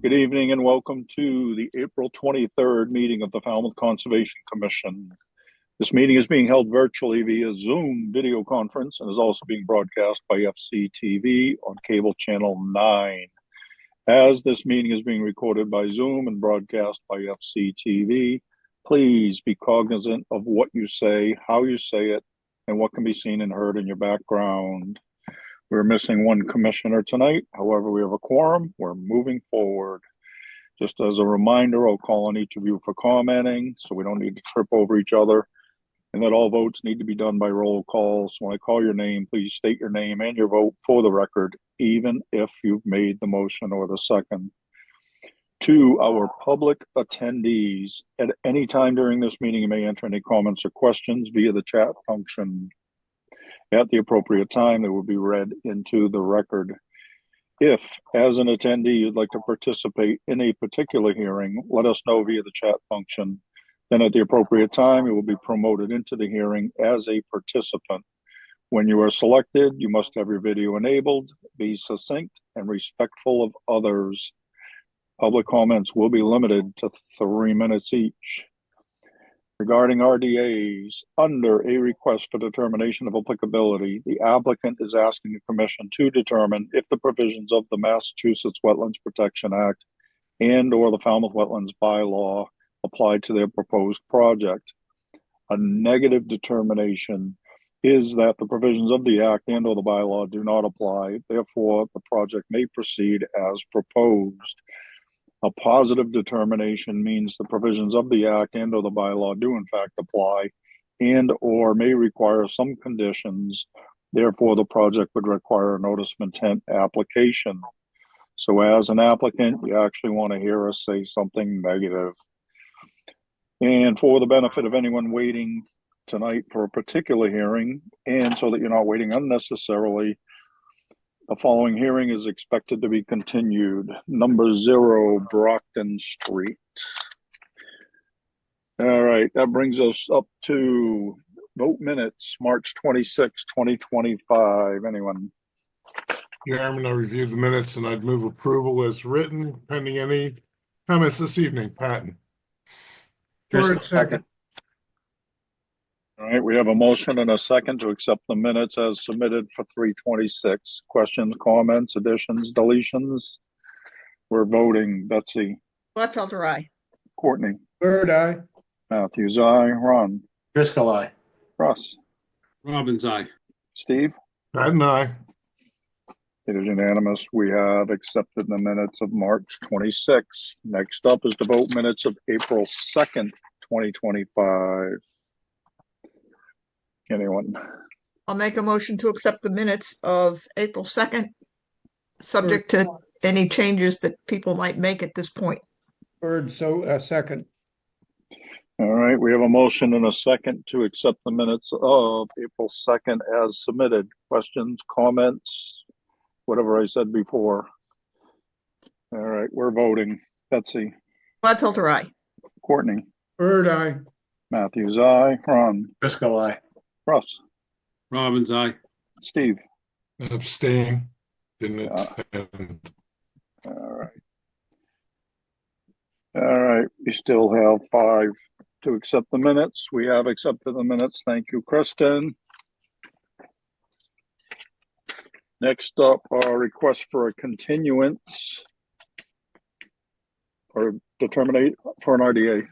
Good evening and welcome to the April 23rd meeting of the Falmouth Conservation Commission. This meeting is being held virtually via Zoom video conference and is also being broadcast by FCTV on cable channel 9. As this meeting is being recorded by Zoom and broadcast by FCTV, please be cognizant of what you say, how you say it, and what can be seen and heard in your background. We're missing one commissioner tonight. However, we have a quorum. We're moving forward. Just as a reminder, I'll call on each of you for commenting so we don't need to trip over each other, and that all votes need to be done by roll call. So when I call your name, please state your name and your vote for the record, even if you've made the motion or the second. To our public attendees, at any time during this meeting, you may enter any comments or questions via the chat function. At the appropriate time, they will be read into the record. If, as an attendee, you'd like to participate in a particular hearing, let us know via the chat function. Then at the appropriate time, you will be promoted into the hearing as a participant. When you are selected, you must have your video enabled, be succinct and respectful of others. Public comments will be limited to 3 minutes each. Regarding RDAs, under a request for determination of applicability, the applicant is asking the Commission to determine if the provisions of the Massachusetts Wetlands Protection Act and/or the Falmouth Wetlands Bylaw apply to their proposed project. A negative determination is that the provisions of the Act and/or the bylaw do not apply. Therefore, the project may proceed as proposed. A positive determination means the provisions of the Act and/or the bylaw do in fact apply and/or may require some conditions. Therefore, the project would require a notice of intent application. So as an applicant, you actually want to hear us say something negative. And for the benefit of anyone waiting tonight for a particular hearing, and so that you're not waiting unnecessarily, the following hearing is expected to be continued. Number 0, Brockton Street. All right, that brings us up to vote minutes, March 26, 2025. Anyone? Chairman, I reviewed the minutes and I'd move approval as written, pending any comments this evening. Patton. First, second. All right, we have a motion and a second to accept the minutes as submitted for 3/26. Questions, comments, additions, deletions? We're voting. Betsy. Gladfelter, aye. Courtney. Bird, aye. Matthews, aye. Ron. Driscoll, aye. Russ. Robbins, aye. Steve. Patton, aye. It is unanimous. We have accepted the minutes of March 26th. Next up is the vote minutes of April 2nd, 2025. Anyone? I'll make a motion to accept the minutes of April 2nd, subject to any changes that people might make at this point. Bird, second. All right, we have a motion and a second to accept the minutes of April 2nd as submitted. Questions, comments, whatever I said before. All right, we're voting. Betsy. Gladfelter, aye. Courtney. Bird, aye. Matthews, aye. Ron. Driscoll, aye. Russ. Robbins, aye. Steve. Abstain. Didn't attend. All right. All right, we still have 5 to accept the minutes. We have accepted the minutes. Thank you, Kristen. Next up, our request for a continuance or determinate for an RDA.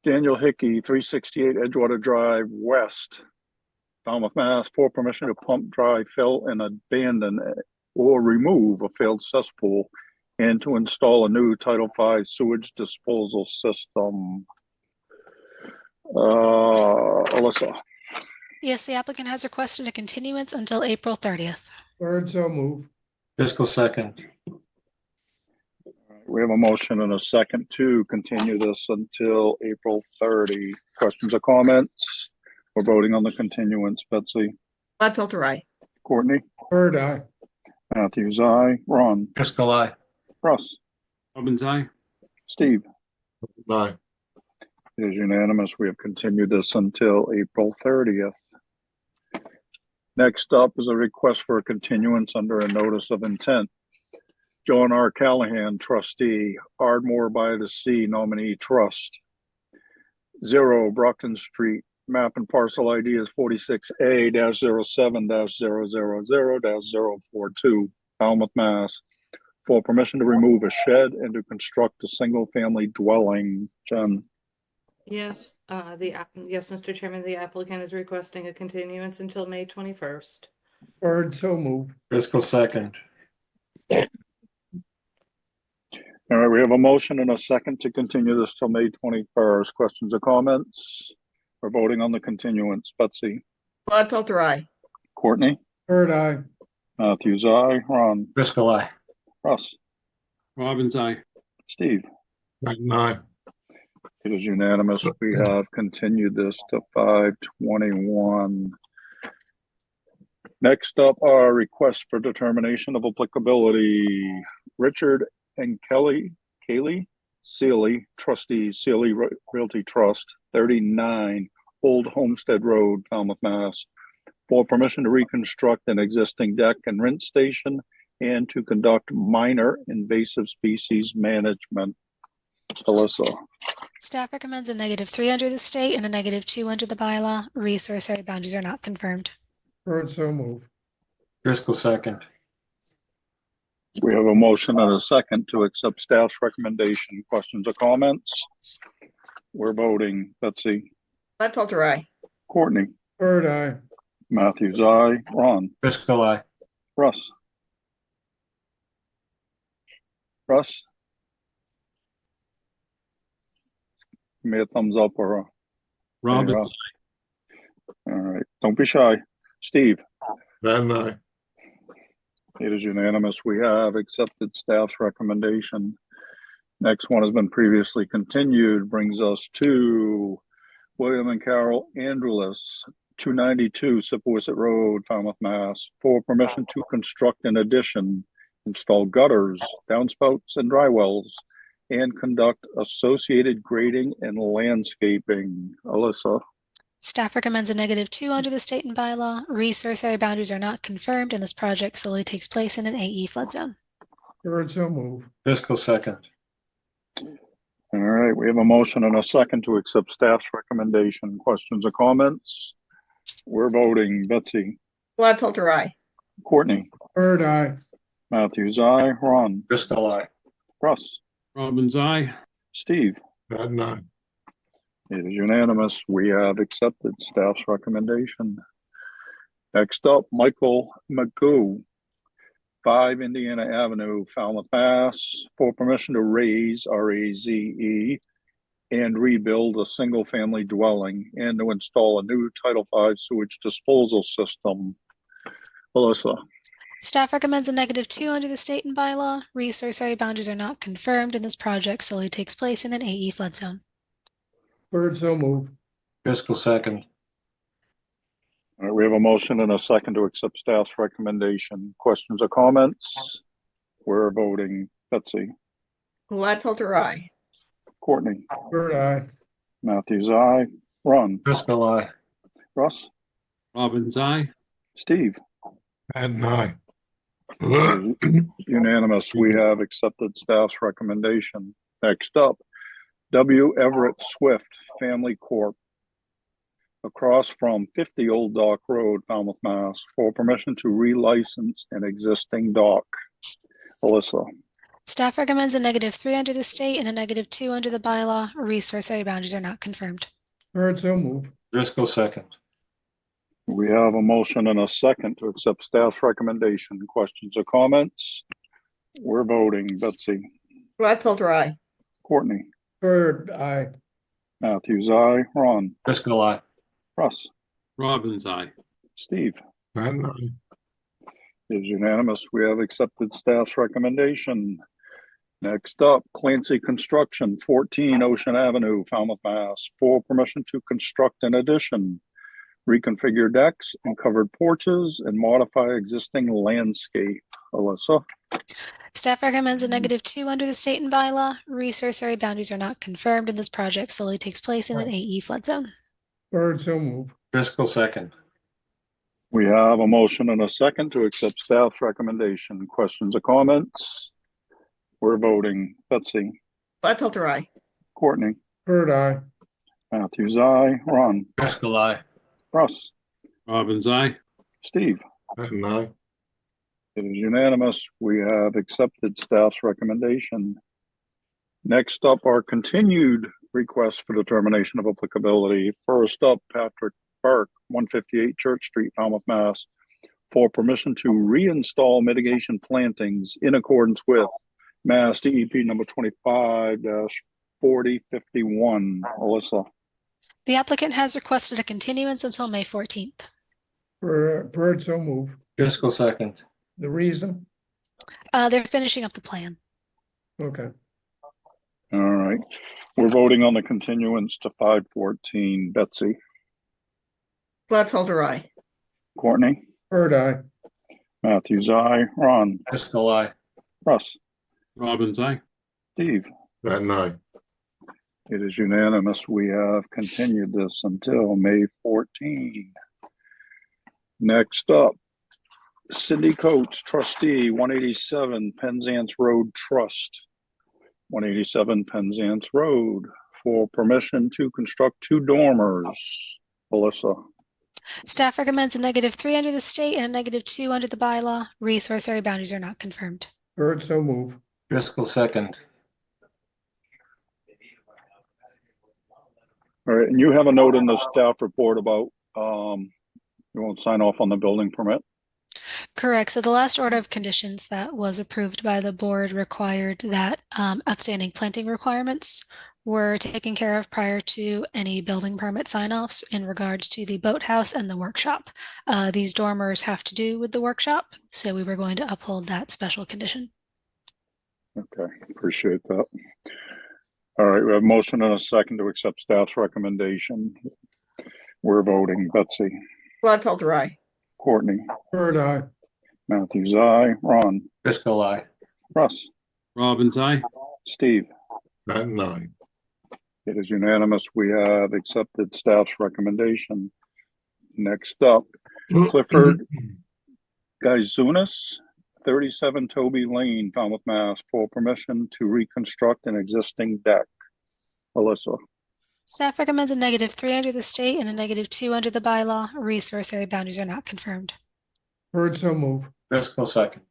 Daniel Hickey, 368 Edgewater Drive West, Falmouth, Mass. For permission to pump, dry, fill, and abandon or remove a failed cesspool and to install a new Title V sewage disposal system. Alyssa. Yes, the applicant has requested a continuance until April 30th. Bird, so move. Driscoll, second. We have a motion and a second to continue this until April 30. Questions or comments? We're voting on the continuance. Betsy. Gladfelter, aye. Courtney. Bird, aye. Matthews, aye. Ron. Driscoll, aye. Russ. Robbins, aye. Steve. Aye. It is unanimous. We have continued this until April 30th. Next up is a request for a continuance under a notice of intent. John R. Callahan, trustee, Ardmore by the Sea nominee trust. 0 Brockton Street, map and parcel ID is 46A-07-000-042, Falmouth, Mass. For permission to remove a shed and to construct a single-family dwelling. Jen, Yes, yes, Mr. Chairman, the applicant is requesting a continuance until May 21st. Bird, so move. Driscoll second. all right, we have a motion and a second to continue this till May 21st. Questions or comments? We're voting on the continuance. Betsy, Gladfelter, aye. Courtney, Bird, aye. Matthews, aye. Ron, Driscoll, aye. Russ, Robbins, aye. Steve. Knighton, aye. It is unanimous. We have continued this to 5/21. Next up are requests for determination of applicability. Richard and Kaylee Sealy, trustee, Sealy Realty Trust, 39 Old Homestead Road, Falmouth, Mass. For permission to reconstruct an existing deck and rinse station and to conduct minor invasive species management. Alyssa. Staff recommends a -3 under the state and a -2 under the bylaw. Resource area boundaries are not confirmed. Bird, so move. Driscoll second. We have a motion and a second to accept staff's recommendation. Questions or comments? We're voting. Betsy, Gladfelter, aye. Courtney, Bird, aye. Matthews, aye. Ron, Driscoll, aye. Russ. Russ? Give me a thumbs up or a, Robbins, all right. Don't be shy. Steve, Knighton, aye. it is unanimous. We have accepted staff's recommendation. Next one has been previously continued, brings us to William and Carol Andrulus, 292 Sippowiset Road, Falmouth, Mass. For permission to construct an addition, install gutters, downspouts, and dry wells, and conduct associated grading and landscaping. Alyssa, Staff recommends a -2 under the state and bylaw. Resource area boundaries are not confirmed, and this project solely takes place in an AE flood zone. Bird, so move. Driscoll second. all right, we have a motion and a second to accept staff's recommendation. Questions or comments? We're voting. Betsy, Gladfelter, aye. Courtney, Bird, aye. Matthews, aye. Ron, Driscoll, aye. Russ, Robbins, aye. Steve. Knighton, aye. It is unanimous. We have accepted staff's recommendation. Next up, Michael Magoo, 5 Indiana Avenue, Falmouth, Mass. For permission to raise, RAZE, and rebuild a single-family dwelling and to install a new Title V sewage disposal system. Alyssa, Staff recommends a -2 under the state and bylaw. Resource area boundaries are not confirmed, and this project solely takes place in an AE flood zone. Bird, so move. Driscoll second. all right, we have a motion and a second to accept staff's recommendation. Questions or comments? We're voting. Betsy, Gladfelter, aye. Courtney, Bird, aye. Matthews, aye. Ron, Driscoll, aye. Russ, Robbins, aye. Steve. Knighton, aye. Unanimous. We have accepted staff's recommendation. Next up, W. Everett Swift Family Corp. Across from 50 Old Dock Road, Falmouth, Mass. For permission to relicense an existing dock. Alyssa, Staff recommends a -3 under the state and a -2 under the bylaw. Resource area boundaries are not confirmed. Bird, so move. Driscoll second. we have a motion and a second to accept staff's recommendation. Questions or comments? We're voting. Betsy, Gladfelter, aye. Courtney, Bird, aye. Matthews, aye. Ron, Driscoll, aye. Russ, Robbins, aye. Steve. Knighton, aye. It is unanimous. We have accepted staff's recommendation. Next up, Clancy Construction, 14 Ocean Avenue, Falmouth, Mass. For permission to construct an addition, reconfigure decks and covered porches, and modify existing landscape. Alyssa, Staff recommends a -2 under the state and bylaw. Resource area boundaries are not confirmed, and this project solely takes place in an AE flood zone. Bird, so move. Driscoll second. we have a motion and a second to accept staff's recommendation. Questions or comments? We're voting Betsy, Gladfelter, aye. Courtney, Bird, aye. Matthews, aye. Ron, Driscoll, aye. Russ, Robbins, aye. Steve. Patton, aye. It is unanimous. We have accepted staff's recommendation. Next up are continued requests for determination of applicability. First up, Patrick Burke, 158 Church Street, Falmouth, Mass, for permission to reinstall mitigation plantings in accordance with Mass DEP number 25-4051. Alyssa, The applicant has requested a continuance until May 14th. Bird, so move. Driscoll, second. The reason? They're finishing up the plan. Okay. all right. We're voting on the continuance to 5/14. Betsy, Gladfelter, aye. Courtney, Bird, aye. Matthews, aye. Ron, Driscoll, aye. Russ, Robbins, aye. Steve. Patton, aye. It is unanimous. We have continued this until May 14. Next up, Cindy Coates, trustee, 187 Penzance Road Trust, 187 Penzance Road, for permission to construct 2 dormers. Alyssa, Staff recommends a -3 under the state and a -2 under the bylaw. Resource area boundaries are not confirmed. Bird, so move. Driscoll, second. all right, and you have a note in the staff report about you won't sign off on the building permit. Correct. So the last order of conditions that was approved by the board required that outstanding planting requirements were taken care of prior to any building permit sign-offs in regards to the boathouse and the workshop. These dormers have to do with the workshop, so we were going to uphold that special condition. Okay, appreciate that. All right, we have a motion and a second to accept staff's recommendation. We're voting Betsy, Gladfelter, aye. Courtney, Bird, aye. Matthews, aye. Ron, Driscoll, aye. Russ, Robbins, aye. Steve. Patton, aye. It is unanimous. We have accepted staff's recommendation. Next up, Clifford Gaizunas, 37 Toby Lane, Falmouth, Mass, for permission to reconstruct an existing deck. Alyssa, Staff recommends a -3 under the state and a -2 under the bylaw. Resource area boundaries are not confirmed. Bird, so move. Driscoll, second.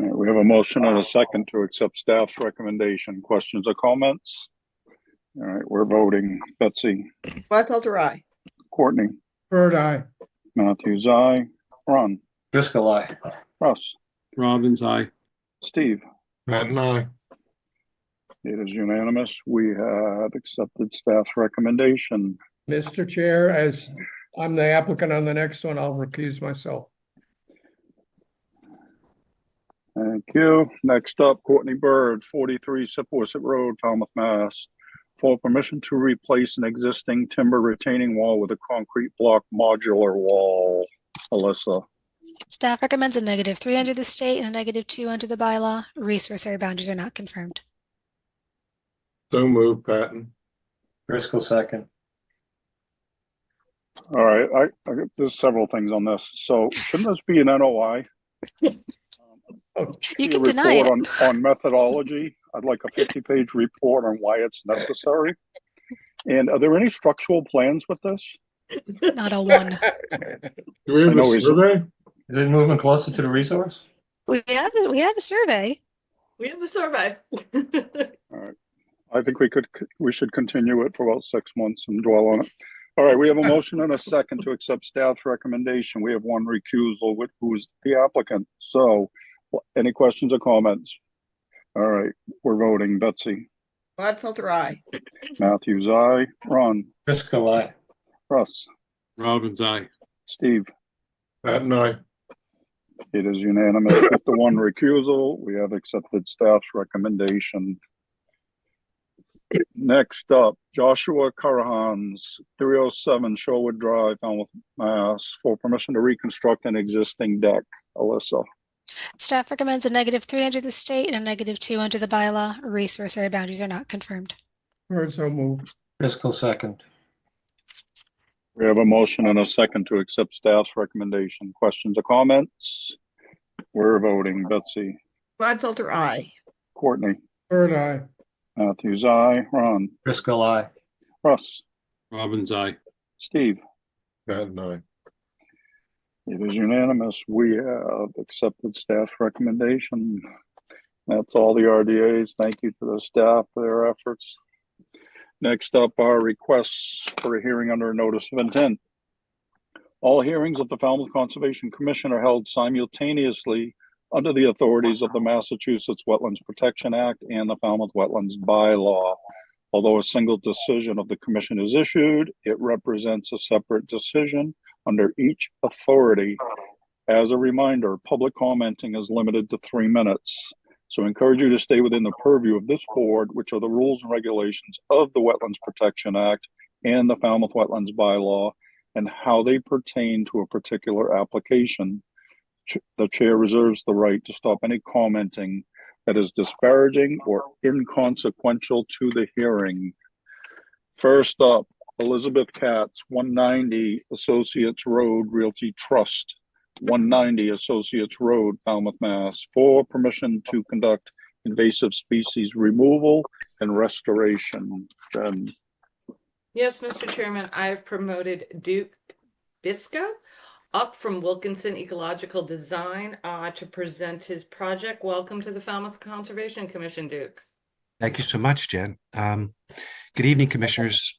all right, we have a motion and a second to accept staff's recommendation. Questions or comments? All right, we're voting Betsy, Gladfelter, aye. Courtney, Bird, aye. Matthews, aye. Ron, Driscoll, aye. Russ, Robbins, aye. Steve. Patton, aye. It is unanimous. We have accepted staff's recommendation. Mr. Chair, as I'm the applicant on the next one, I'll recuse myself. Thank you. Next up, Courtney Bird, 43 Sipworset Road, Falmouth, Mass, for permission to replace an existing timber retaining wall with a concrete block modular wall. Alyssa, Staff recommends a -3 under the state and a -2 under the bylaw. Resource area boundaries are not confirmed. So move, Patton. Driscoll, second. all right, there's several things on this. So shouldn't this be an NOI? You A can deny report it. on methodology. I'd like a 50-page report on why it's necessary. And are there any structural plans with this? Not a one. Do we I have know a he's- survey? Is it moving closer to the resource? We have a survey. We have the survey. I think we should continue it for about 6 months and dwell on it. All right, we have a motion and a second to accept staff's recommendation. We have one recusal, who is the applicant. So any questions or comments? All right, we're voting Betsy, Gladfelter, aye. Matthews, aye. Ron, Driscoll, aye. Russ, Robbins, aye. Steve. Patton, aye. It is unanimous with the one recusal. We have accepted staff's recommendation. Next up, Joshua Carahans, 307 Shorewood Drive, Falmouth, Mass, for permission to reconstruct an existing deck. Alyssa, Staff recommends a -3 under the state and a -2 under the bylaw. Resource area boundaries are not confirmed. Bird, so move. Driscoll, second. we have a motion and a second to accept staff's recommendation. Questions or comments? We're voting Betsy, Gladfelter, aye. Courtney, Bird eye. Matthews, aye. Ron, Driscoll, aye. Russ, Robbins, aye. Steve. Bad night. It is unanimous. We have accepted staff recommendation. That's all the RDAs. Thank you to the staff for their efforts. Next up are requests for a hearing under a notice of intent. All hearings of the Falmouth Conservation Commission are held simultaneously under the authorities of the Massachusetts Wetlands Protection Act and the Falmouth Wetlands Bylaw. Although a single decision of the commission is issued, it represents a separate decision under each authority. As a reminder, public commenting is limited to 3 minutes. So I encourage you to stay within the purview of this board, which are the rules and regulations of the Wetlands Protection Act and the Falmouth Wetlands Bylaw, and how they pertain to a particular application. The chair reserves the right to stop any commenting that is disparaging or inconsequential to the hearing. First up, Elizabeth Katz, 190 Associates Road Realty Trust, 190 Associates Road, Falmouth, Mass, for permission to conduct invasive species removal and restoration. Jen. Yes, Mr. Chairman, I have promoted Duke Bisco up from Wilkinson Ecological Design to present his project. Welcome to the Falmouth Conservation Commission, Duke. Thank you so much, Jen. Good evening, commissioners.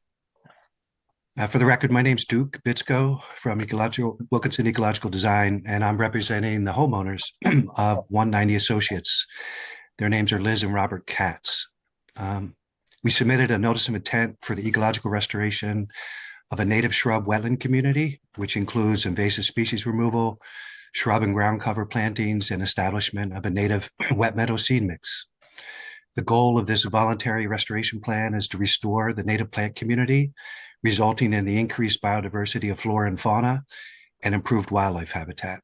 For the record, my name's Duke Bitsko from Wilkinson Ecological Design, and I'm representing the homeowners of 190 Associates. Their names are Liz and Robert Katz. We submitted a notice of intent for the ecological restoration of a native shrub wetland community, which includes invasive species removal, shrub and ground cover plantings, and establishment of a native wet meadow seed mix. The goal of this voluntary restoration plan is to restore the native plant community, resulting in the increased biodiversity of flora and fauna and improved wildlife habitat.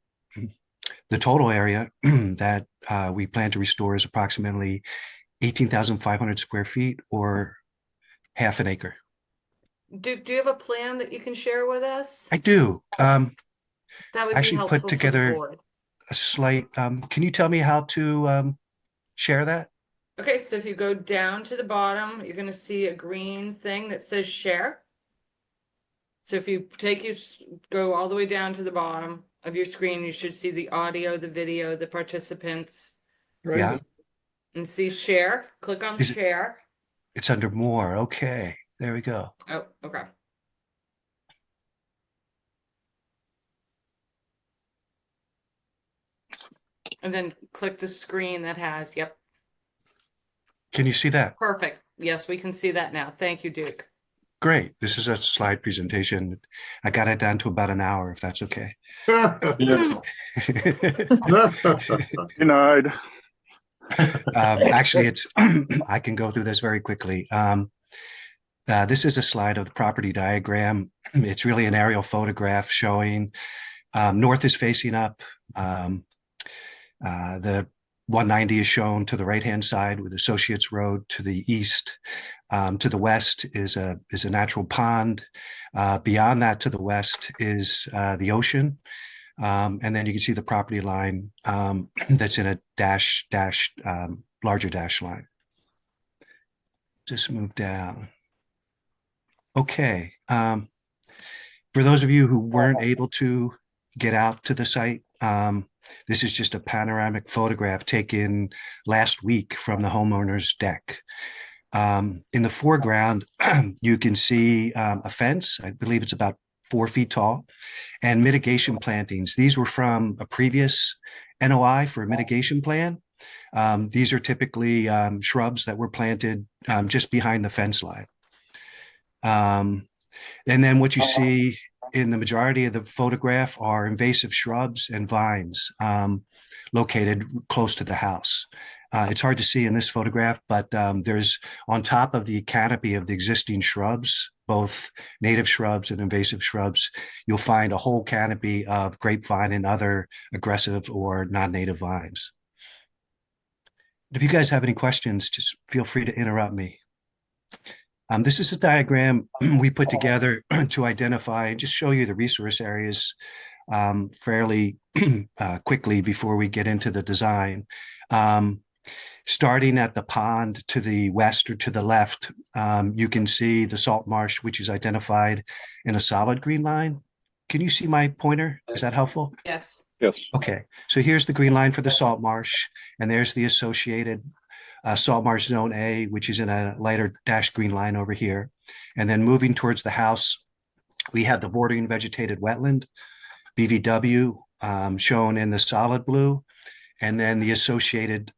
The total area that we plan to restore is approximately 18,500 square feet, or half an acre. Duke, do you have a plan that you can share with us? I do. That would be actually helpful put for the together board. a slight, can you tell me how to share that? Okay, so if you go down to the bottom, you're going to see a green thing that says share. So if you go all the way down to the bottom of your screen, you should see the audio, the video, the participants, Right. Yeah, and see share. Click on Is it- share. it's under more. Okay, there we go. Oh, okay. And then click the screen that has, yep, Can you see that? perfect. Yes, we can see that now. Thank you, Duke. Great. This is a slide presentation. I got it down to about an hour, if that's okay. Beautiful. Denied. Actually, it's I can go through this very quickly. This is a slide of the property diagram. It's really an aerial photograph showing north is facing up. The 190 is shown to the right-hand side with Associates Road to the east. To the west is a natural pond. Beyond that, to the west is the ocean. And then you can see the property line that's in a larger dash line. Just move down. Okay. For those of you who weren't able to get out to the site, this is just a panoramic photograph taken last week from the homeowner's deck. In the foreground, you can see a fence. I believe it's about 4 feet tall, and mitigation plantings. These were from a previous NOI for a mitigation plan. These are typically shrubs that were planted just behind the fence line. And then what you see in the majority of the photograph are invasive shrubs and vines located close to the house. It's hard to see in this photograph, but there's on top of the canopy of the existing shrubs, both native shrubs and invasive shrubs, you'll find a whole canopy of grapevine and other aggressive or non-native vines. If you guys have any questions, just feel free to interrupt me. This is a diagram we put together to identify and just show you the resource areas fairly quickly before we get into the design. Starting at the pond to the west or to the left, you can see the salt marsh, which is identified in a solid green line. Can you see my pointer? Is that helpful? Yes. Yes. Okay, so here's the green line for the salt marsh, and there's the associated salt marsh zone A, which is in a lighter dashed green line over here. And then moving towards the house, we have the bordering vegetated wetland, BVW, shown in the solid blue, and then the associated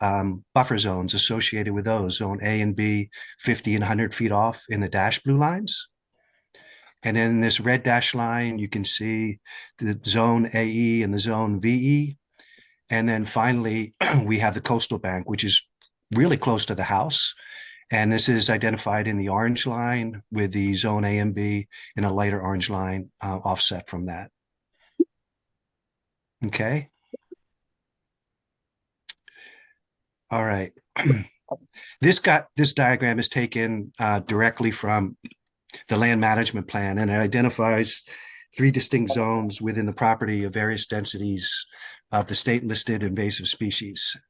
buffer zones associated with those, zone A and B, 50 and 100 feet off in the dashed blue lines. And then this red dash line, you can see the zone AE and the zone VE. And then finally, we have the coastal bank, which is really close to the house. And this is identified in the orange line with the zone A and B in a lighter orange line offset from that. Okay. All right. This diagram is taken directly from the land management plan, and it identifies 3 distinct zones within the property of various densities of the state listed invasive species.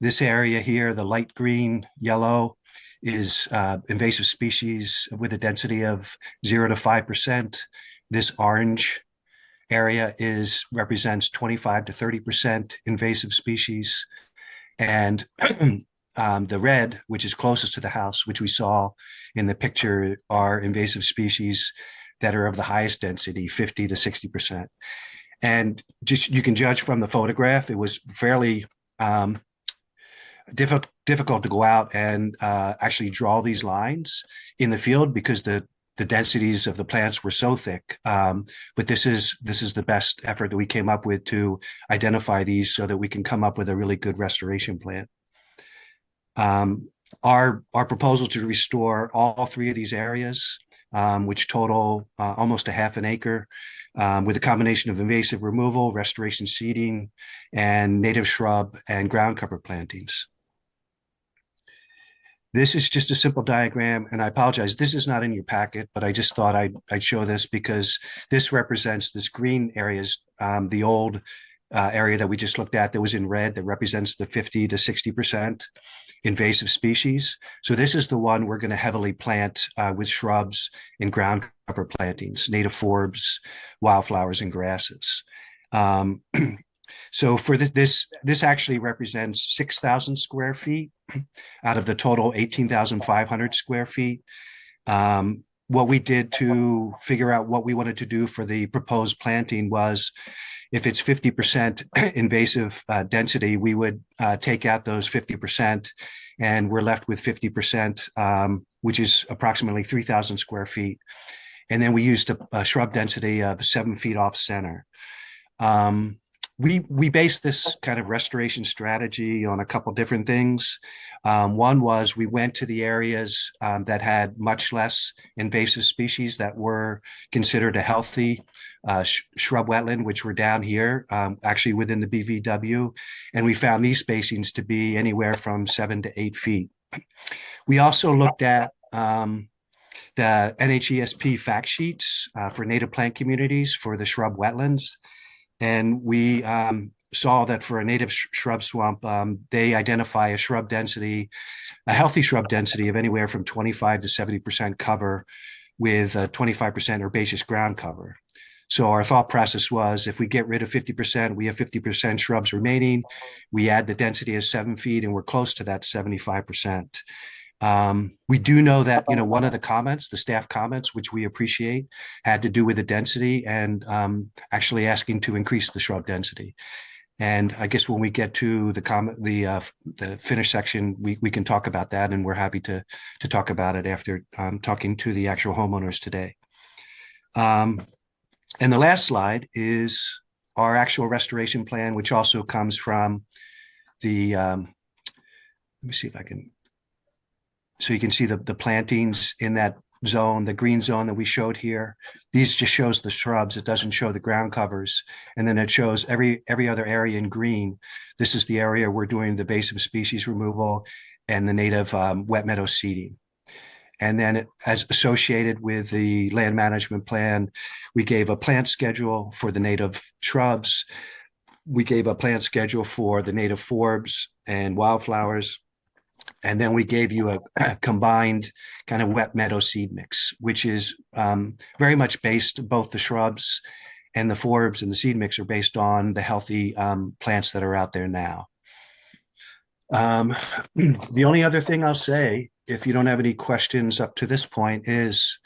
This area here, the light green, yellow, is invasive species with a density of 0 to 5%. This orange area represents 25 to 30% invasive species. And the red, which is closest to the house, which we saw in the picture, are invasive species that are of the highest density, 50 to 60%. And just you can judge from the photograph, it was fairly difficult to go out and actually draw these lines in the field because the densities of the plants were so thick. But this is the best effort that we came up with to identify these so that we can come up with a really good restoration plan. Our proposal to restore all 3 of these areas, which total almost a half an acre, with a combination of invasive removal, restoration seeding, and native shrub and ground cover plantings. This is just a simple diagram, and I apologize, this is not in your packet, but I just thought I'd show this because this represents this green areas, the old area that we just looked at that was in red that represents the 50 to 60% invasive species. So this is the one we're going to heavily plant with shrubs and ground cover plantings, native forbs, wildflowers, and grasses. So for this actually represents 6,000 square feet out of the total 18,500 square feet. What we did to figure out what we wanted to do for the proposed planting was, if it's 50% invasive density, we would take out those 50%, and we're left with 50%, which is approximately 3,000 square feet. And then we used a shrub density of 7 feet off center. We based this kind of restoration strategy on a couple different things. One was we went to the areas that had much less invasive species that were considered a healthy shrub wetland, which were down here, actually within the BVW. And we found these spacings to be anywhere from 7 to 8 feet. We also looked at the NHESP fact sheets for native plant communities for the shrub wetlands. And we saw that for a native shrub swamp, they identify a shrub density, a healthy shrub density of anywhere from 25 to 70% cover with 25% herbaceous ground cover. So our thought process was, if we get rid of 50%, we have 50% shrubs remaining. We add the density of 7 feet, and we're close to that 75%. We do know that, one of the comments, the staff comments, which we appreciate, had to do with the density and actually asking to increase the shrub density. And I guess when we get to the finish section, we can talk about that, and we're happy to talk about it after talking to the actual homeowners today. And the last slide is our actual restoration plan, which also comes from the, let me see if I can. So you can see the plantings in that zone, the green zone that we showed here. These just shows the shrubs. It doesn't show the ground covers. And then it shows every other area in green. This is the area we're doing the invasive species removal and the native wet meadow seeding. And then as associated with the land management plan, we gave a plant schedule for the native shrubs. We gave a plant schedule for the native forbs, and wildflowers. And then we gave you a combined kind of wet meadow seed mix, which is very much based, both the shrubs and the forbs and the seed mix are based on the healthy plants that are out there now. The only other thing I'll say, if you don't have any questions up to this point, is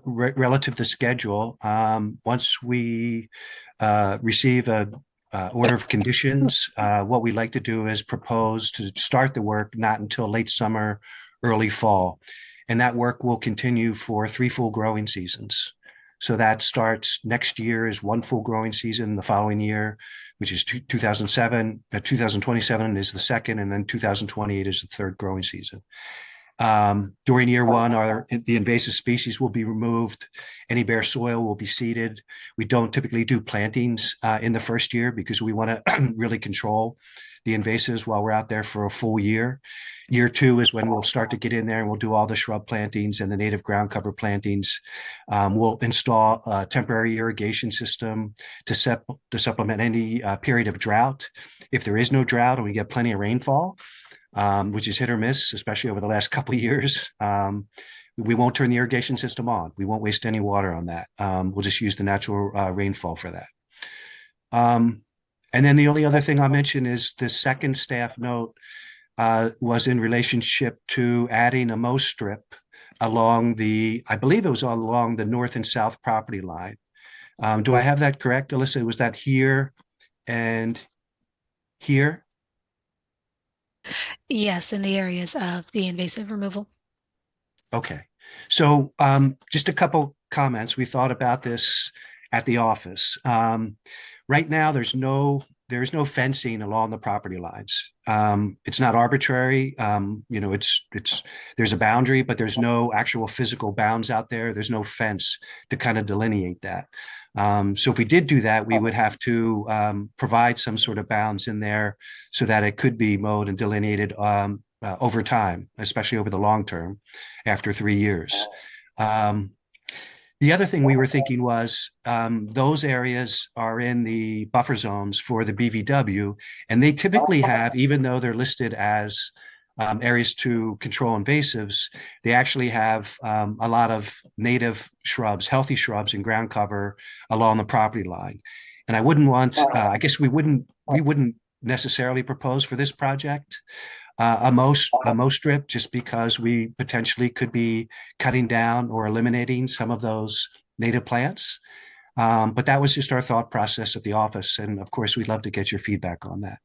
relative to schedule. Once we receive a order of conditions, what we like to do is propose to start the work not until late summer, early fall. And that work will continue for 3 full growing seasons. So that starts next year is 1 full growing season, the following year, which is 2027 is the second, and then 2028 is the 3rd growing season. During year 1, the invasive species will be removed. Any bare soil will be seeded. We don't typically do plantings in the first year because we want to really control the invasives while we're out there for a full year. Year 2 is when we'll start to get in there and we'll do all the shrub plantings and the native ground cover plantings. We'll install a temporary irrigation system to supplement any period of drought. If there is no drought and we get plenty of rainfall, which is hit or miss, especially over the last couple of years, we won't turn the irrigation system on. We won't waste any water on that. We'll just use the natural rainfall for that. And then the only other thing I'll mention is the second staff note was in relationship to adding a mow strip along I believe it was along the north and south property line. Do I have that correct, Alyssa? Was that here and here? Yes, in the areas of the invasive removal. Okay. So just a couple comments. We thought about this at the office. Right now, there's no fencing along the property lines. It's not arbitrary. There's a boundary, but there's no actual physical bounds out there. There's no fence to kind of delineate that. So if we did do that, we would have to provide some sort of bounds in there so that it could be mowed and delineated over time, especially over the long term, after 3 years. The other thing we were thinking was those areas are in the buffer zones for the BVW, and they typically have, even though they're listed as areas to control invasives, they actually have a lot of native shrubs, healthy shrubs and ground cover along the property line. And I wouldn't want, I guess we wouldn't necessarily propose for this project a mow strip, just because we potentially could be cutting down or eliminating some of those native plants. But that was just our thought process at the office. And of course, we'd love to get your feedback on that.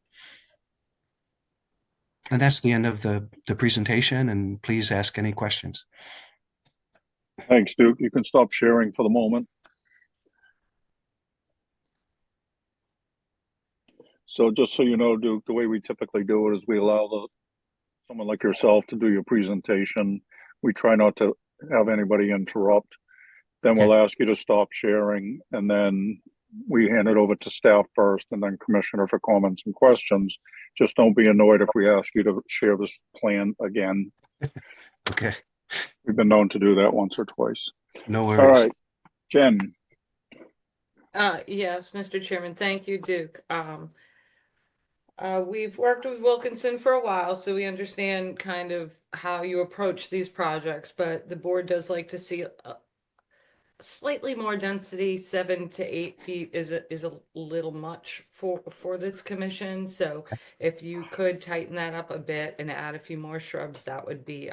And that's the end of the presentation, and please ask any questions. Thanks, Duke. You can stop sharing for the moment. So just so you know, Duke, the way we typically do it is we allow someone like yourself to do your presentation. We try not to have anybody interrupt. Then we'll ask you to stop sharing, and then we hand it over to staff first, and then Commissioner for comments and questions. Just don't be annoyed if we ask you to share this plan again. Okay. We've been known to do that once or twice. No worries. All right, Jen. Yes, Mr. Chairman, thank you, Duke. We've worked with Wilkinson for a while, so we understand kind of how you approach these projects, but the board does like to see slightly more density. 7 to 8 feet is a little much for this commission. So if you could tighten that up a bit and add a few more shrubs, that would be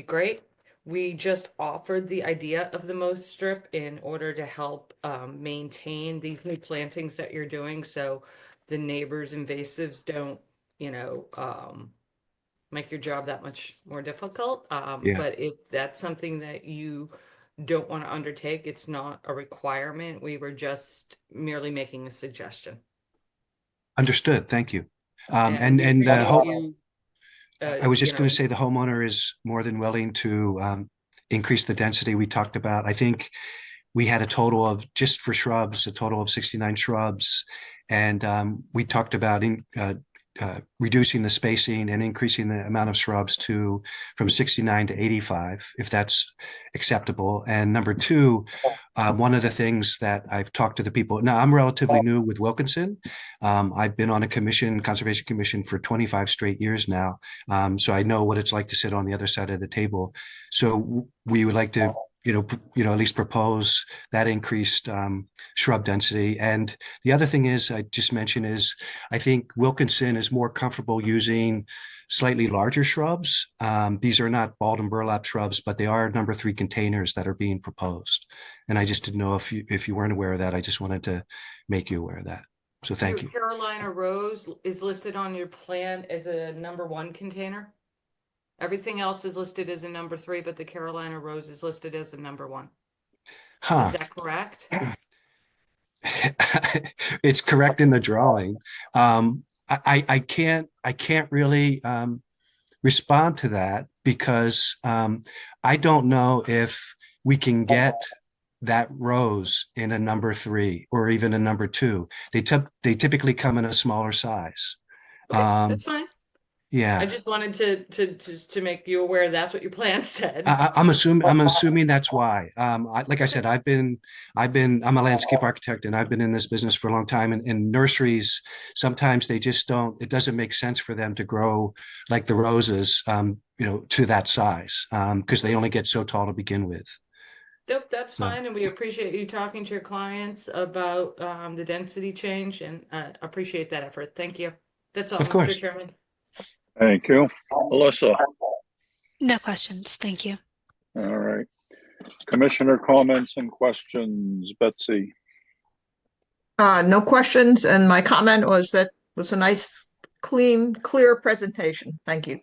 great. We just offered the idea of the mow strip in order to help maintain these new plantings that you're doing, so the neighbors' invasives don't, make your job that much more difficult. But if that's something that you don't want to undertake, it's not a requirement. We were just merely making a suggestion. Understood. Thank you. I was just going to say the homeowner is more than willing to increase the density we talked about. I think we had a total of, just for shrubs, a total of 69 shrubs. And we talked about reducing the spacing and increasing the amount of shrubs from 69 to 85, if that's acceptable. And number two, one of the things that I've talked to the people, now I'm relatively new with Wilkinson. I've been on a conservation commission for 25 straight years now. So I know what it's like to sit on the other side of the table. So we would like to at least propose that increased shrub density. And the other thing is, I just mentioned, is I think Wilkinson is more comfortable using slightly larger shrubs. These are not balled and burlap shrubs, but they are number 3 containers that are being proposed. And I just didn't know if you weren't aware of that. I just wanted to make you aware of that. So thank you. Carolina Rose is listed on your plan as a number 1 container. Everything else is listed as a number 3, but the Carolina Rose is listed as a number 1. Huh. Is that correct? It's correct in the drawing. I can't really respond to that because I don't know if we can get that rose in a number 3 or even a number 2. They typically come in a smaller size. Okay, that's fine. Yeah, I just wanted to make you aware that's what your plan said. I'm assuming that's why. Like I said, I'm a landscape architect and I've been in this business for a long time. And nurseries, sometimes they just don't. It doesn't make sense for them to grow like the roses, to that size, because they only get so tall to begin with. Nope, that's fine, and we appreciate you talking to your clients about the density change, and appreciate that effort. Thank you. That's all, Of course. Mr. Chairman. Thank you. Alyssa. No questions. Thank you. All right. Commissioner comments and questions. Betsy. No questions, and my comment was that was a nice, clean, clear presentation. Thank you.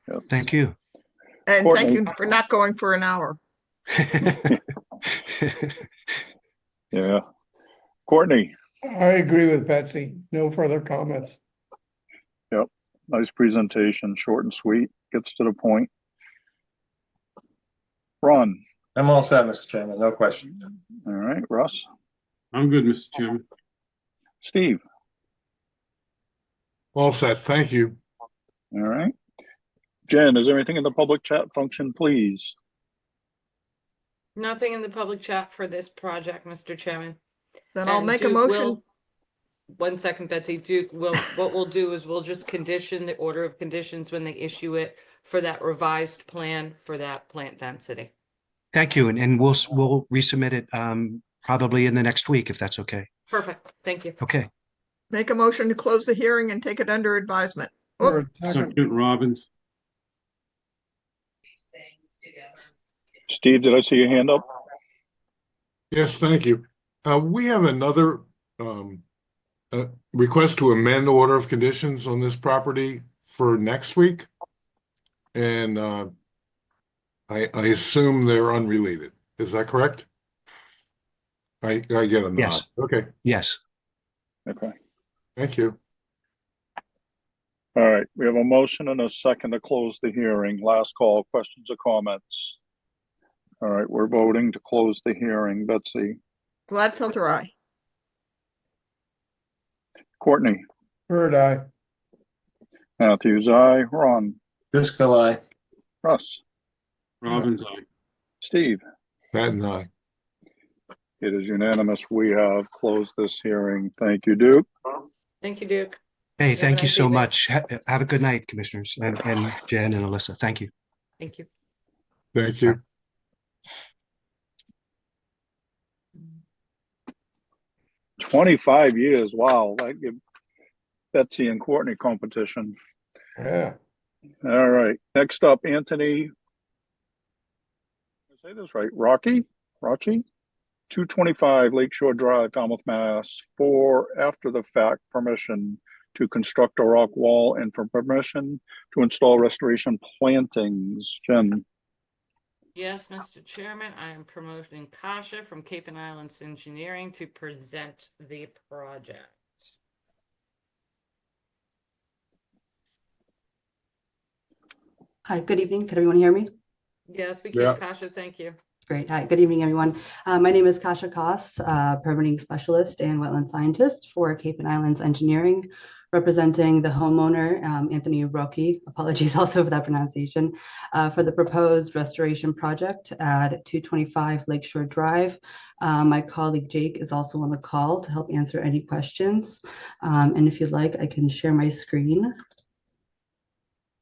Yep. Thank you. And Courtney. thank you for not going for an hour. Yeah. Courtney. I agree with Betsy. No further comments. Yep. Nice presentation. Short and sweet. Gets to the point. Ron. I'm all set, Mr. Chairman. No questions. All right. Russ. I'm good, Mr. Chairman. Steve. All set. Thank you. All right. Jen, is there anything in the public chat function, please? Nothing in the public chat for this project, Mr. Chairman. Then I'll And make a Duke motion. One second, Betsy. Duke, what we'll do is we'll just condition the order of conditions when they issue it for that revised plan for that plant density. Thank you, and we'll resubmit it probably in the next week if that's okay. Perfect. Thank you. Okay. Make a motion to close the hearing and take it under advisement. For Oh, a second. Second, Robbins. Steve, did I see your hand up? Yes, thank you. We have another request to amend order of conditions on this property for next week. And I assume they're unrelated. Is that correct? I get a nod. Yes. Okay, Yes. Okay. thank you. All right. We have a motion and a second to close the hearing. Last call. Questions or comments? All right. We're voting to close the hearing. Betsy. Gladfelter, aye. Courtney. Bird eye. Matthews, aye. Ron. Driscoll, aye. Russ. Robbins, aye. Steve. Patton, aye. It is unanimous. We have closed this hearing. Thank you, Duke. Thank you, Duke. Hey, have a thank you nice so evening. much. Have a good night, commissioners, and Jen and Alyssa. Thank you. Thank you. Thank you. 25 years. Wow. That give Betsy and Courtney competition. Yeah. All right. Next up, Anthony. Did I say this right? Rocky? 225 Lakeshore Drive, Falmouth, Mass. For after the fact permission to construct a rock wall and for permission to install restoration plantings. Jen. Yes, Mr. Chairman, I am promoting Kasha from Cape and Islands Engineering to present the project. Hi, good evening. Can everyone hear me? Yes, we can, Yeah. Kasha. Thank you. Great. Hi, good evening, everyone. My name is Kasha Koss, permitting specialist and wetland scientist for Cape and Islands Engineering. representing the homeowner, Anthony Rocky, apologies also for that pronunciation, for the proposed restoration project at 225 Lakeshore Drive. My colleague Jake is also on the call to help answer any questions. And if you'd like, I can share my screen.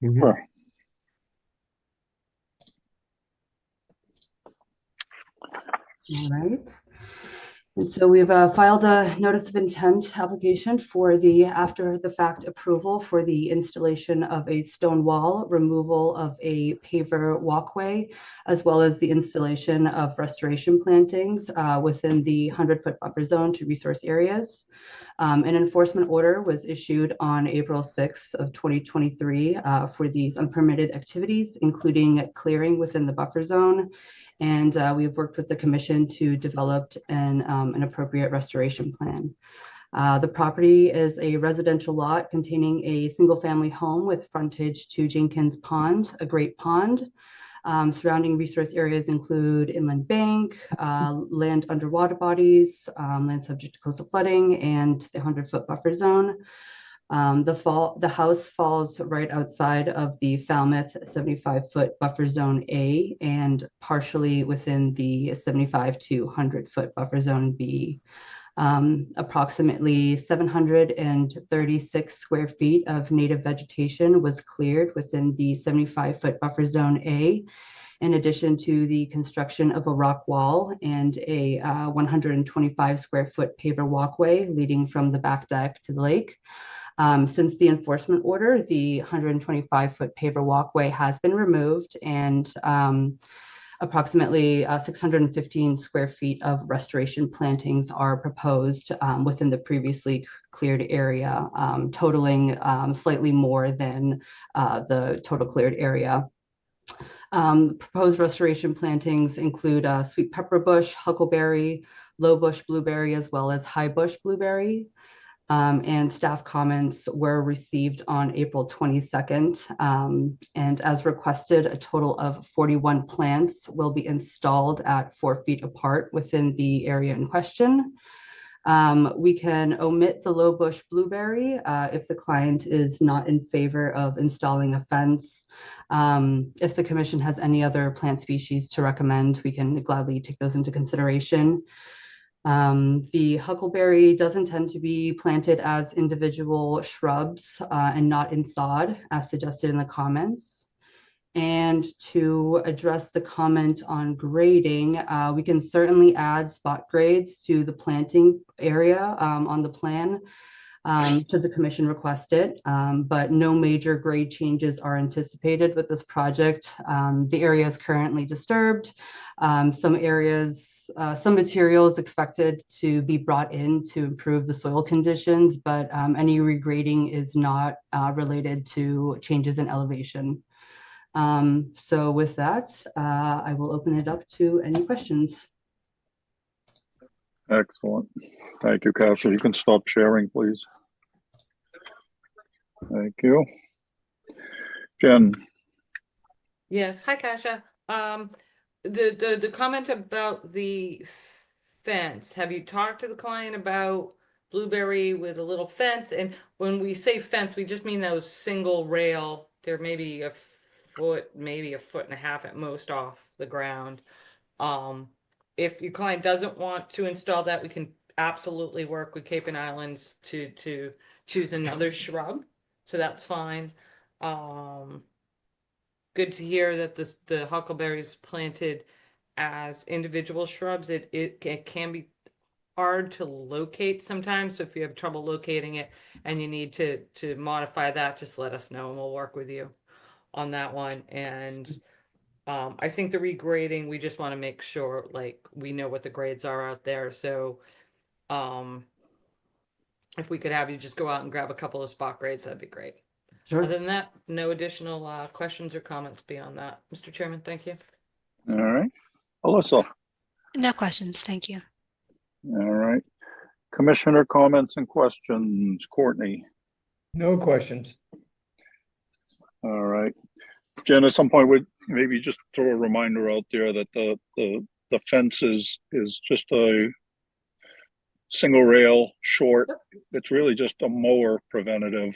Sure. All right. And so we've filed a notice of intent application for the after the fact approval for the installation of a stone wall, removal of a paver walkway, as well as the installation of restoration plantings within the 100-foot buffer zone to resource areas. An enforcement order was issued on April 6th of 2023 for these unpermitted activities, including clearing within the buffer zone. And we've worked with the commission to develop an appropriate restoration plan. The property is a residential lot containing a single-family home with frontage to Jenkins Pond, a great pond. Surrounding resource areas include inland bank, land under water bodies, land subject to coastal flooding, and the 100-foot buffer zone. The house falls right outside of the Falmouth 75-foot buffer zone A and partially within the 75 to 100-foot buffer zone B. Approximately 736 square feet of native vegetation was cleared within the 75-foot buffer zone A, in addition to the construction of a rock wall and a 125 square foot paver walkway leading from the back deck to the lake. Since the enforcement order, the 125-foot paver walkway has been removed, and approximately 615 square feet of restoration plantings are proposed within the previously cleared area, totaling slightly more than the total cleared area. Proposed restoration plantings include sweet pepper bush, huckleberry, low bush blueberry, as well as high bush blueberry. And staff comments were received on April 22nd. And as requested, a total of 41 plants will be installed at 4 feet apart within the area in question. We can omit the low bush blueberry if the client is not in favor of installing a fence. If the commission has any other plant species to recommend, we can gladly take those into consideration. The huckleberry does intend to be planted as individual shrubs and not in sod, as suggested in the comments. And to address the comment on grading, we can certainly add spot grades to the planting area on the plan should the commission request it, but no major grade changes are anticipated with this project. The area is currently disturbed. Some materials expected to be brought in to improve the soil conditions, but any regrading is not related to changes in elevation. So with that, I will open it up to any questions. Excellent. Thank you, Kasia. You can stop sharing, please. Thank you. Jen. Yes, hi Kasia. The comment about the fence, have you talked to the client about blueberry with a little fence? And when we say fence, we just mean those single rail, they're maybe a foot, maybe a foot and a half at most off the ground. If your client doesn't want to install that, we can absolutely work with Cape and Islands to choose another shrub. So that's fine. Good to hear that the huckleberries planted as individual shrubs. It can be hard to locate sometimes. So if you have trouble locating it and you need to modify that, just let us know and we'll work with you on that one. And I think the regrading, we just want to make sure like we know what the grades are out there. So if we could have you just go out and grab a couple of spot grades, that'd be great. Sure. Other than that, no additional questions or comments beyond that. Mr. Chairman, thank you. All right. Alyssa. No questions, thank you. All right. Commissioner comments and questions. Courtney. No questions. All right. Jen, at some point, would maybe just throw a reminder out there that the fence is just a single rail, short. It's really just a mower preventative,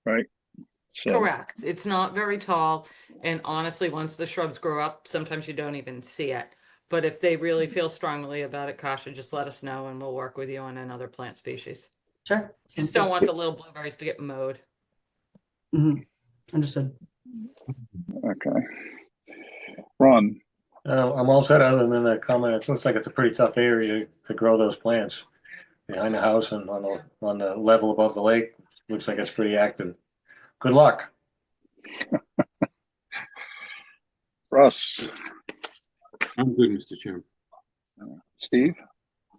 right? So, Correct. It's not very tall. And honestly, once the shrubs grow up, sometimes you don't even see it. But if they really feel strongly about it, Kasha, just let us know and we'll work with you on another plant species. Sure. Just don't want the little blueberries to get mowed. Understood. okay. Ron, I'm all set other than the comment. It looks like it's a pretty tough area to grow those plants behind the house and on the level above the lake. Looks like it's pretty active. Good luck. Russ, I'm good, Mr. Chairman. Steve,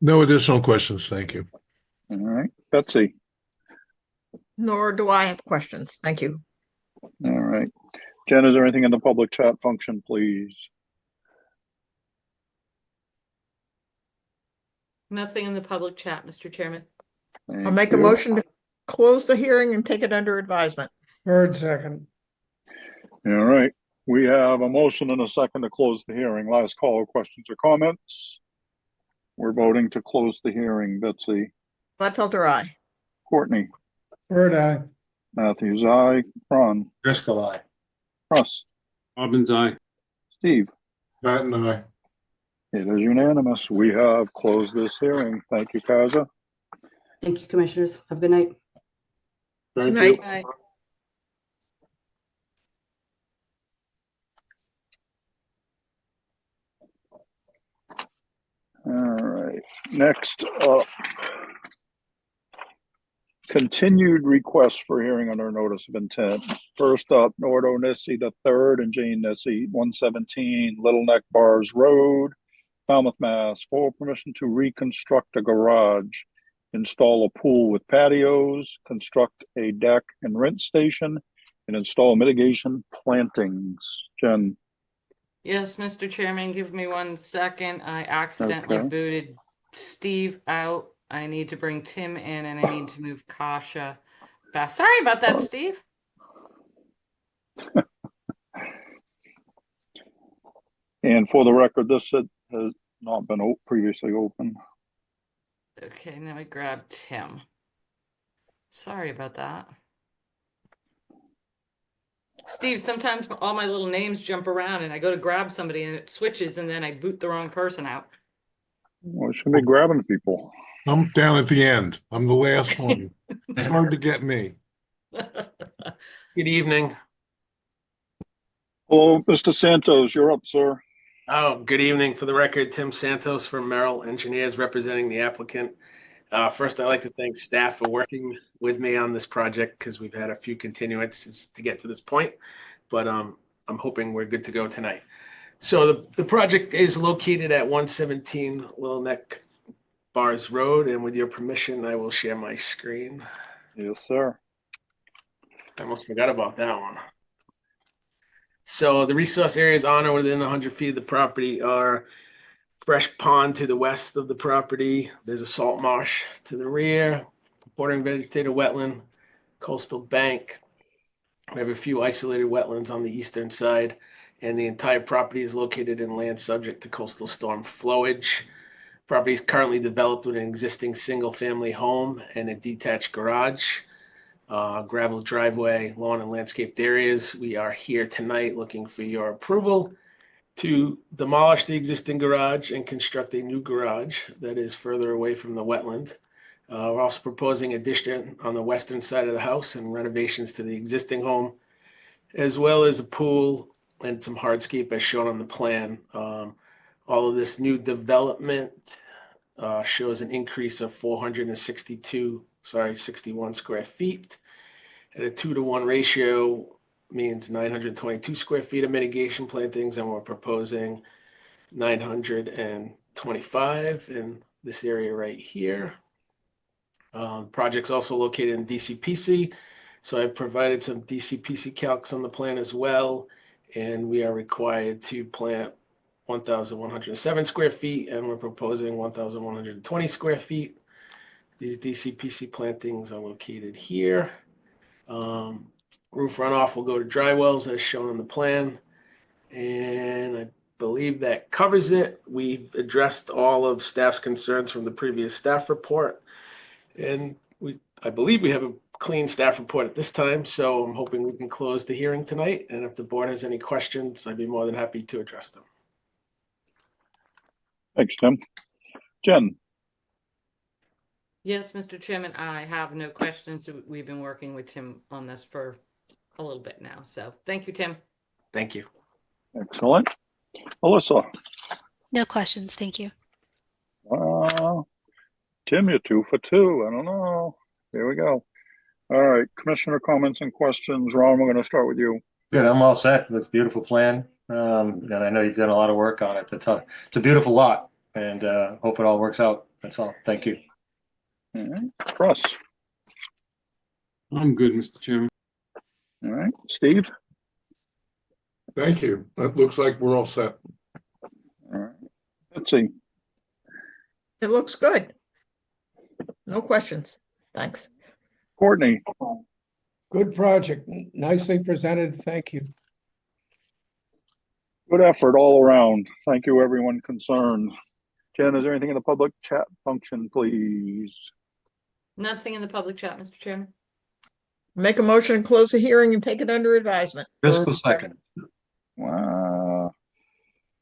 No additional questions. Thank you. all right. Betsy, Nor do I have questions. Thank you. all right. Jen, is there anything in the public chat function, please? Nothing in the public chat, Mr. Chairman. I'll make a motion to close the hearing and take it under advisement. Bird second. All right. We have a motion and a second to close the hearing. Last call, questions or comments? We're voting to close the hearing. Betsy, Gladfelter, aye. Courtney, Bird eye. Matthews, aye. Ron, Driscoll, aye. Russ, Robbins, aye. Steve. Matt and I. It is unanimous. We have closed this hearing. Thank you, Kaza. Thank you, commissioners. Have a good night. Thank Night. you. Right. All right. Next up, continued request for hearing under notice of intent. First up, Nordo Nissi III and Jane Nissi, 117 Little Neck Bars Road, Falmouth, Mass. For permission to reconstruct a garage, install a pool with patios, construct a deck and rinse station, and install mitigation plantings. Jen. Yes, Mr. Chairman, give me 1 second. I accidentally Okay. booted Steve out. I need to bring Tim in and I need to move Kasha back. Sorry about that, Steve. And for the record, this has not been previously open. Okay, now I grab Tim. Sorry about that. Steve, sometimes all my little names jump around and I go to grab somebody and it switches and then I boot the wrong person out. Well, should be grabbing people. I'm down at the end. I'm the last one. It's hard to get me. Good evening. Hello, Mr. Santos, you're up, sir. Oh, good evening. For the record, Tim Santos from Merrill Engineers representing the applicant. First, I'd like to thank staff for working with me on this project because we've had a few continuances to get to this point, but I'm hoping we're good to go tonight. So the project is located at 117 Little Neck Bars Road, and with your permission, I will share my screen. Yes, sir. I almost forgot about that one. So the resource areas on or within 100 feet of the property are fresh pond to the west of the property. There's a salt marsh to the rear, bordering vegetated wetland, coastal bank. We have a few isolated wetlands on the eastern side, and the entire property is located in land subject to coastal storm flowage. Property is currently developed with an existing single-family home and a detached garage, gravel driveway, lawn and landscaped areas. We are here tonight looking for your approval to demolish the existing garage and construct a new garage that is further away from the wetland. We're also proposing addition on the western side of the house and renovations to the existing home, as well as a pool and some hardscape as shown on the plan. All of this new development shows an increase of 61 square feet. At a 2-to-1 ratio means 922 square feet of mitigation plantings, and we're proposing 925 in this area right here. The project's also located in DCPC, so I've provided some DCPC calcs on the plan as well, and we are required to plant 1,107 square feet, and we're proposing 1,120 square feet. These DCPC plantings are located here. Roof runoff will go to dry wells as shown on the plan. And I believe that covers it. We've addressed all of staff's concerns from the previous staff report. And I believe we have a clean staff report at this time, so I'm hoping we can close the hearing tonight. And if the board has any questions, I'd be more than happy to address them. Thanks, Tim. Jen? Yes, Mr. Chairman, I have no questions. We've been working with Tim on this for a little bit now. So thank you, Tim. Thank you. Excellent. Alyssa? No questions, thank you. Tim, you're 2 for 2. I don't know. Here we go. All right, commissioner comments and questions. Ron, we're going to start with you. Good, I'm all set. It's a beautiful plan. And I know you've done a lot of work on it. It's a beautiful lot, and hope it all works out. That's all. Thank you. All right, Russ? I'm good, Mr. Chairman. All right, Steve? Thank you. It looks like we're all set. All right, Betsy? It looks good. No questions. Thanks. Courtney? Good project, nicely presented, thank you. Good effort all around. Thank you, everyone concerned. Jen, is there anything in the public chat function, please? Nothing in the public chat, Mr. Chairman. Make a motion, close the hearing and take it under advisement. Fiscal second. Wow.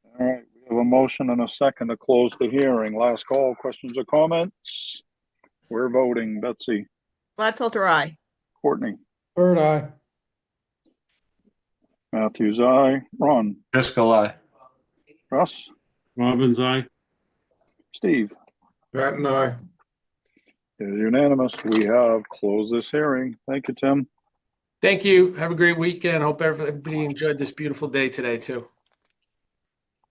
All right, we have a motion and a second to close the hearing. Last call, questions or comments? We're voting. Betsy? Gladfelter, aye. Courtney? Bird eye. Matthews, aye. Ron? Driscoll, aye. Russ? Robbins, aye. Steve? Pat and I. It is unanimous. We have closed this hearing. Thank you, Tim. Thank you. Have a great weekend. Hope everybody enjoyed this beautiful day today too.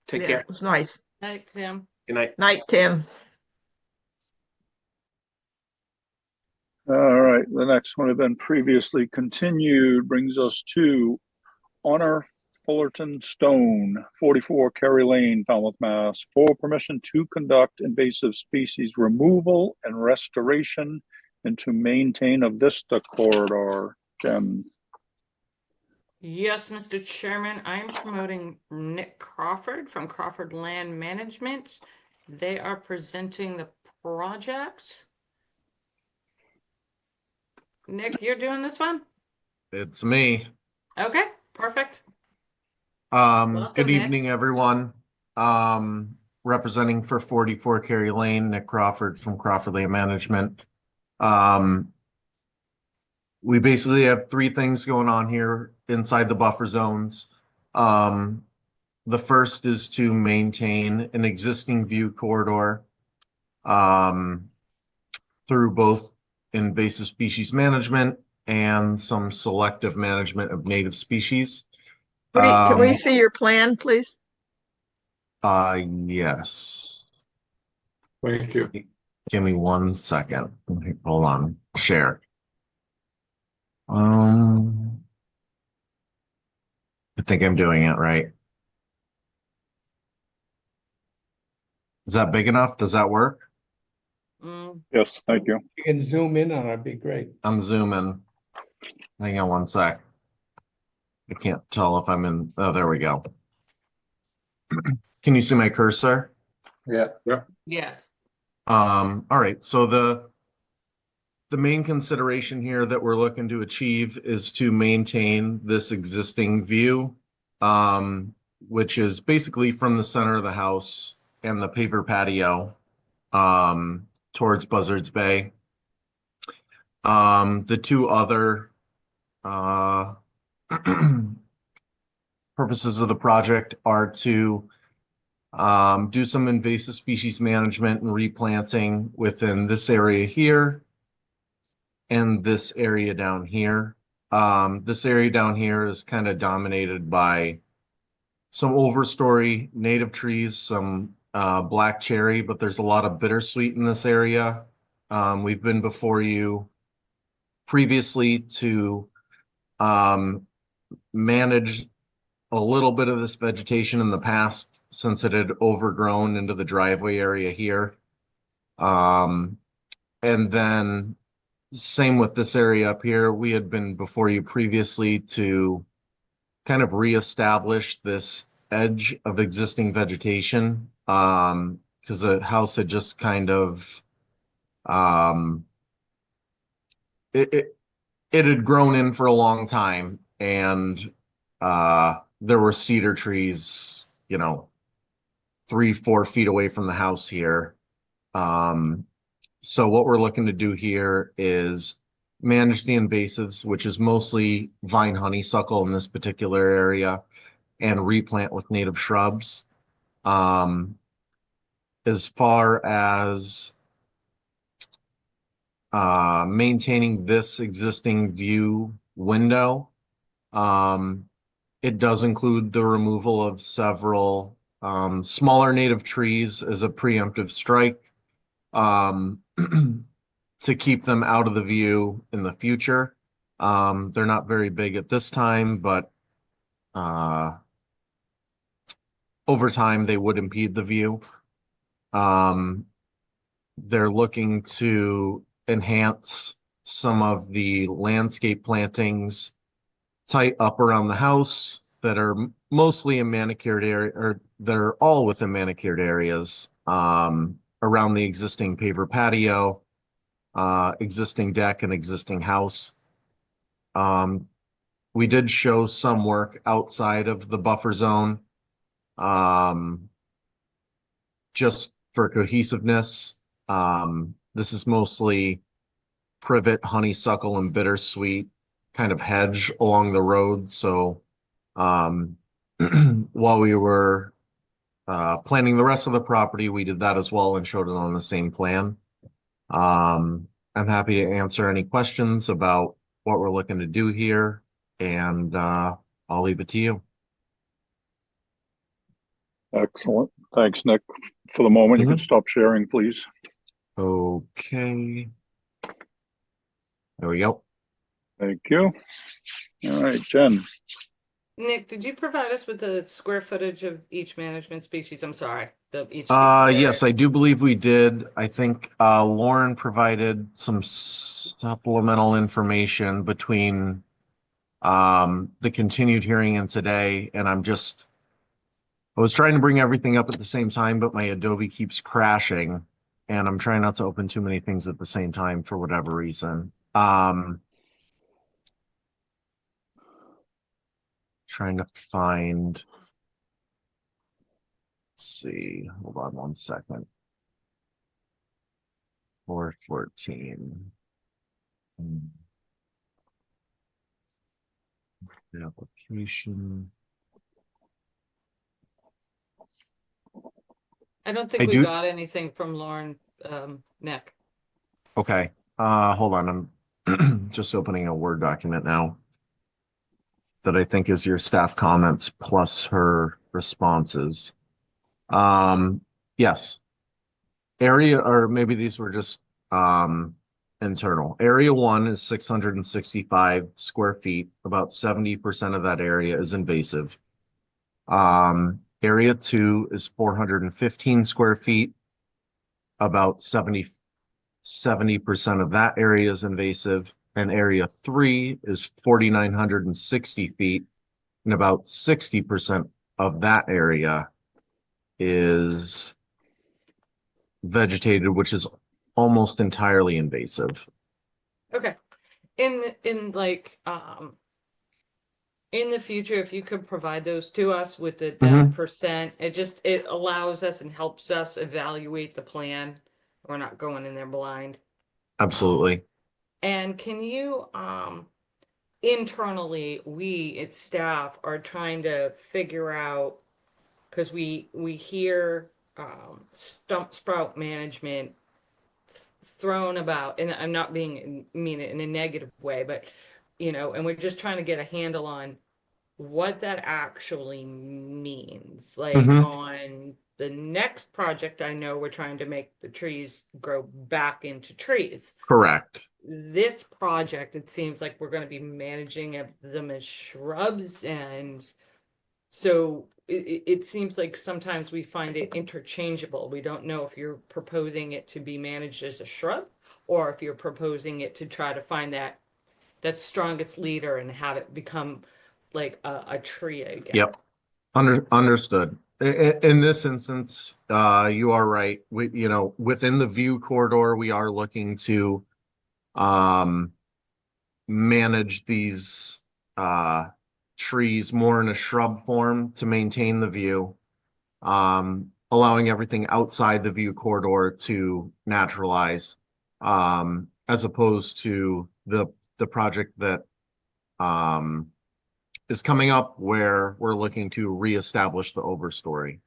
Take Yeah, care. it was nice. Thanks, Tim. Good night. Night, Tim. All right, the next one had been previously continued, brings us to Honor Fullerton Stone, 44 Kerry Lane, Falmouth, Mass, for permission to conduct invasive species removal and restoration and to maintain a vista corridor. Jen? Yes, Mr. Chairman, I am promoting Nick Crawford from Crawford Land Management. They are presenting the project. Nick, you're doing this one? It's me. Okay, perfect. Good Nick. evening, everyone. Representing for 44 Kerry Lane, Nick Crawford from Crawford Land Management. We basically have 3 things going on here inside the buffer zones. The first is to maintain an existing view corridor through both invasive species management and some selective management of native species. Can we see your plan, please? Yes. Thank you. Give me 1 second. Hold on. Share. I think I'm doing it right. Is that big enough? Does that work? Yes, thank you. You can zoom in on it, it'd be great. I'm zooming. Hang on 1 sec. I can't tell if I'm in. Oh, there we go. Can you see my cursor? Yeah. Yes. All right. So the main consideration here that we're looking to achieve is to maintain this existing view, which is basically from the center of the house and the paver patio towards Buzzards Bay. The 2 other purposes of the project are to do some invasive species management and replanting within this area here and this area down here. This area down here is kind of dominated by some overstory native trees, some black cherry, but there's a lot of bittersweet in this area. We've been before you previously to manage a little bit of this vegetation in the past since it had overgrown into the driveway area here. And then same with this area up here. We had been before you previously to kind of reestablish this edge of existing vegetation, because the house had just kind of, it had grown in for a long time, and there were cedar trees, 3-4 feet away from the house here. So what we're looking to do here is manage the invasives, which is mostly vine honeysuckle in this particular area, and replant with native shrubs. As far as maintaining this existing view window, it does include the removal of several smaller native trees as a preemptive strike, to keep them out of the view in the future. They're not very big at this time, but over time they would impede the view. They're looking to enhance some of the landscape plantings tight up around the house that are mostly in manicured area, or they're all within manicured areas, around the existing paver patio, existing deck, and existing house. We did show some work outside of the buffer zone, just for cohesiveness. This is mostly privet, honeysuckle, and bittersweet kind of hedge along the road. So while we were planning the rest of the property, we did that as well and showed it on the same plan. I'm happy to answer any questions about what we're looking to do here, and I'll leave it to you. Excellent. Thanks, Nick. For the moment, you can stop sharing, please. Okay. There we go. Thank you. All right, Jen. Nick, did you provide us with the square footage of each management species? I'm sorry, each species area. Yes, I do believe we did. I think Lauren provided some supplemental information between the continued hearing and today, and I was trying to bring everything up at the same time, but my Adobe keeps crashing, and I'm trying not to open too many things at the same time for whatever reason. Trying to find, let's see, hold on one second. 414. The application. I don't think we got anything from Lauren, Nick. Okay. Hold on. I'm just opening a Word document now that I think is your staff comments plus her responses. Yes. Area, or maybe these were just internal. Area 1 is 665 square feet. About 70% of that area is invasive. Area 2 is 415 square feet. About 70% of that area is invasive. And area 3 is 4,960 feet. And about 60% of that area is vegetated, which is almost entirely invasive. Okay. In the future, if you could provide those to us with that percent, it allows us and helps us evaluate the plan. We're not going in there blind. Absolutely. And can you, internally, we as staff are trying to figure out, because we hear stump sprout management thrown about, and I'm not mean it in a negative way, but and we're just trying to get a handle on what that actually means. Like on the next project, I know we're trying to make the trees grow back into trees. Correct. This project, it seems like we're going to be managing them as shrubs, and so it seems like sometimes we find it interchangeable. We don't know if you're proposing it to be managed as a shrub, or if you're proposing it to try to find that strongest leader and have it become like a tree again. Yep. Understood. In this instance, you are right. Within the view corridor, we are looking to um, manage these trees more in a shrub form to maintain the view, allowing everything outside the view corridor to naturalize, as opposed to the project that is coming up where we're looking to reestablish the overstory.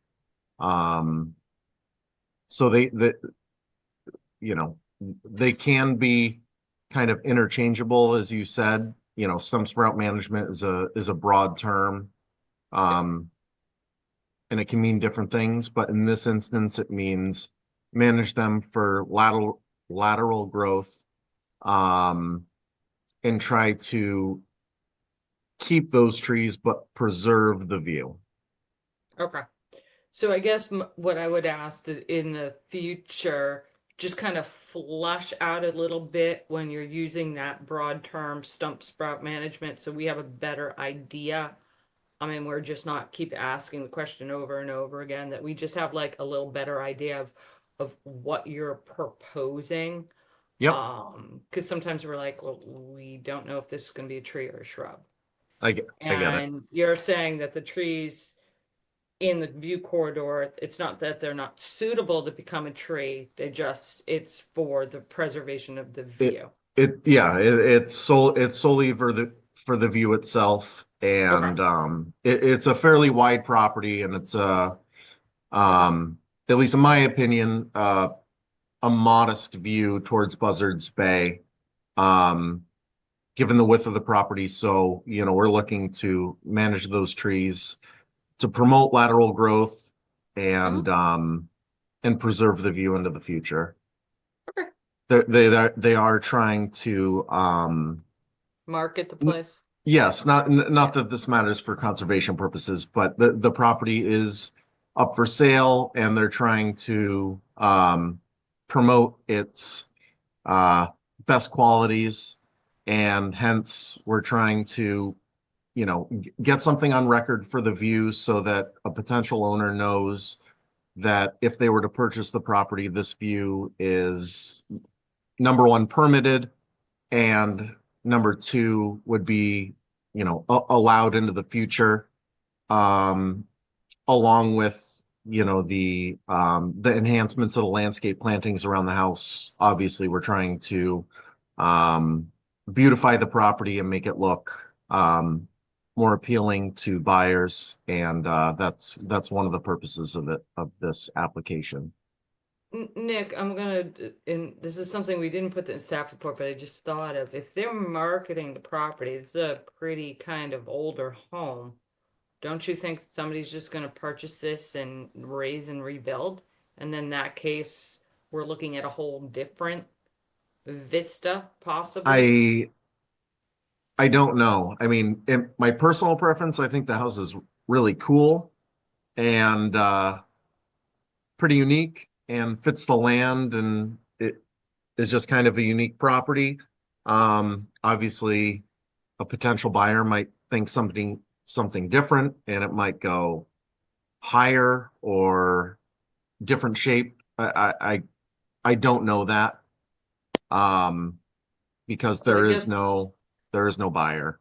So they can be kind of interchangeable, as you said. Stump sprout management is a broad term. And it can mean different things, but in this instance, it means manage them for lateral growth, and try to keep those trees, but preserve the view. Okay. So I guess what I would ask that in the future, just kind of flush out a little bit when you're using that broad term stump sprout management, so we have a better idea. I mean, we're just not keep asking the question over and over again, that we just have like a little better idea of what you're proposing. Yep. Because sometimes we're like, well, we don't know if this is going to be a tree or a shrub. I get it. And you're saying that the trees in the view corridor, it's not that they're not suitable to become a tree, it's for the preservation of the view. It's solely for the view itself, and it's a fairly wide property, and it's at least in my opinion, a modest view towards Buzzards Bay, given the width of the property. So, we're looking to manage those trees to promote lateral growth and preserve the view into the future. Okay. They are trying to Market the place. yes, not that this matters for conservation purposes, but the property is up for sale, and they're trying to promote its best qualities, and hence we're trying to get something on record for the view, so that a potential owner knows that if they were to purchase the property, this view is number one, permitted, and number two, would be allowed into the future, along with the enhancements of the landscape plantings around the house. Obviously, we're trying to beautify the property and make it look more appealing to buyers, and that's one of the purposes of this application. Nick, and this is something we didn't put in the staff report, but I just thought of, if they're marketing the property, it's a pretty kind of older home. Don't you think somebody's just going to purchase this and raise and rebuild? And in that case, we're looking at a whole different vista, possibly? I don't know. I mean, in my personal preference, I think the house is really cool and pretty unique, and fits the land, and it is just kind of a unique property. Obviously, a potential buyer might think something different, and it might go higher or different shape. I don't know that, because So I there is guess- no buyer.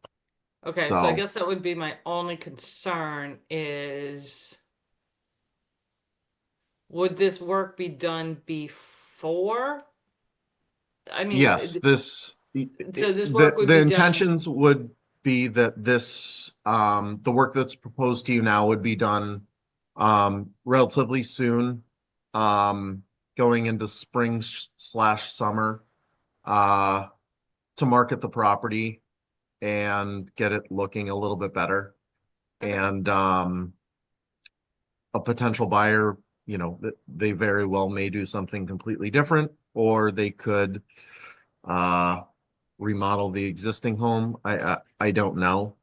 Okay, so I guess that would be my only concern is, would this work be done before? I mean, Yes, this work would be the done- intentions would be that the work that's proposed to you now would be done relatively soon, going into spring/summer, to market the property and get it looking a little bit better. And a potential buyer, they very well may do something completely different, or they could remodel the existing home. I don't know.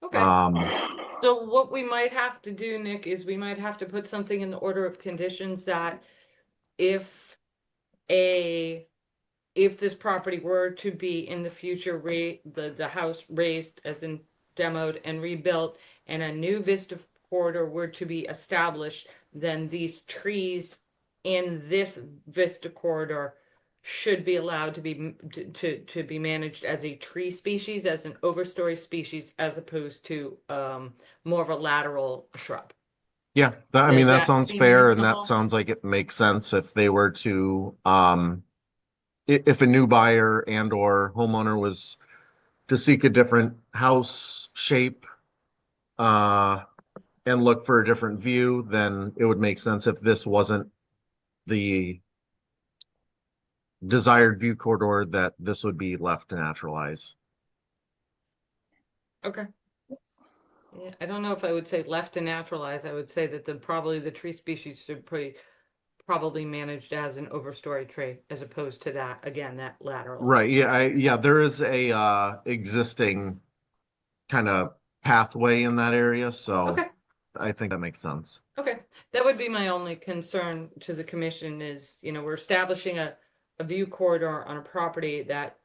Okay. So what we might have to do, Nick, is we might have to put something in the order of conditions that if this property were to be in the future, the house raised as in demoed and rebuilt, and a new vista corridor were to be established, then these trees in this vista corridor should be allowed to be managed as a tree species, as an overstory species, as opposed to more of a lateral shrub. Yeah, I mean, Does that that sounds seem fair, and reasonable? that sounds like it makes sense if they were to, if a new buyer and or homeowner was to seek a different house shape, and look for a different view, then it would make sense if this wasn't the desired view corridor, that this would be left to naturalize. Okay. Yeah, I don't know if I would say left to naturalize. I would say that probably the tree species should probably managed as an overstory tree, as opposed to that, again, that lateral. Right, yeah, there is a existing kind of pathway in that area, so Okay. I think that makes sense. Okay, that would be my only concern to the commission is, we're establishing a view corridor on a property that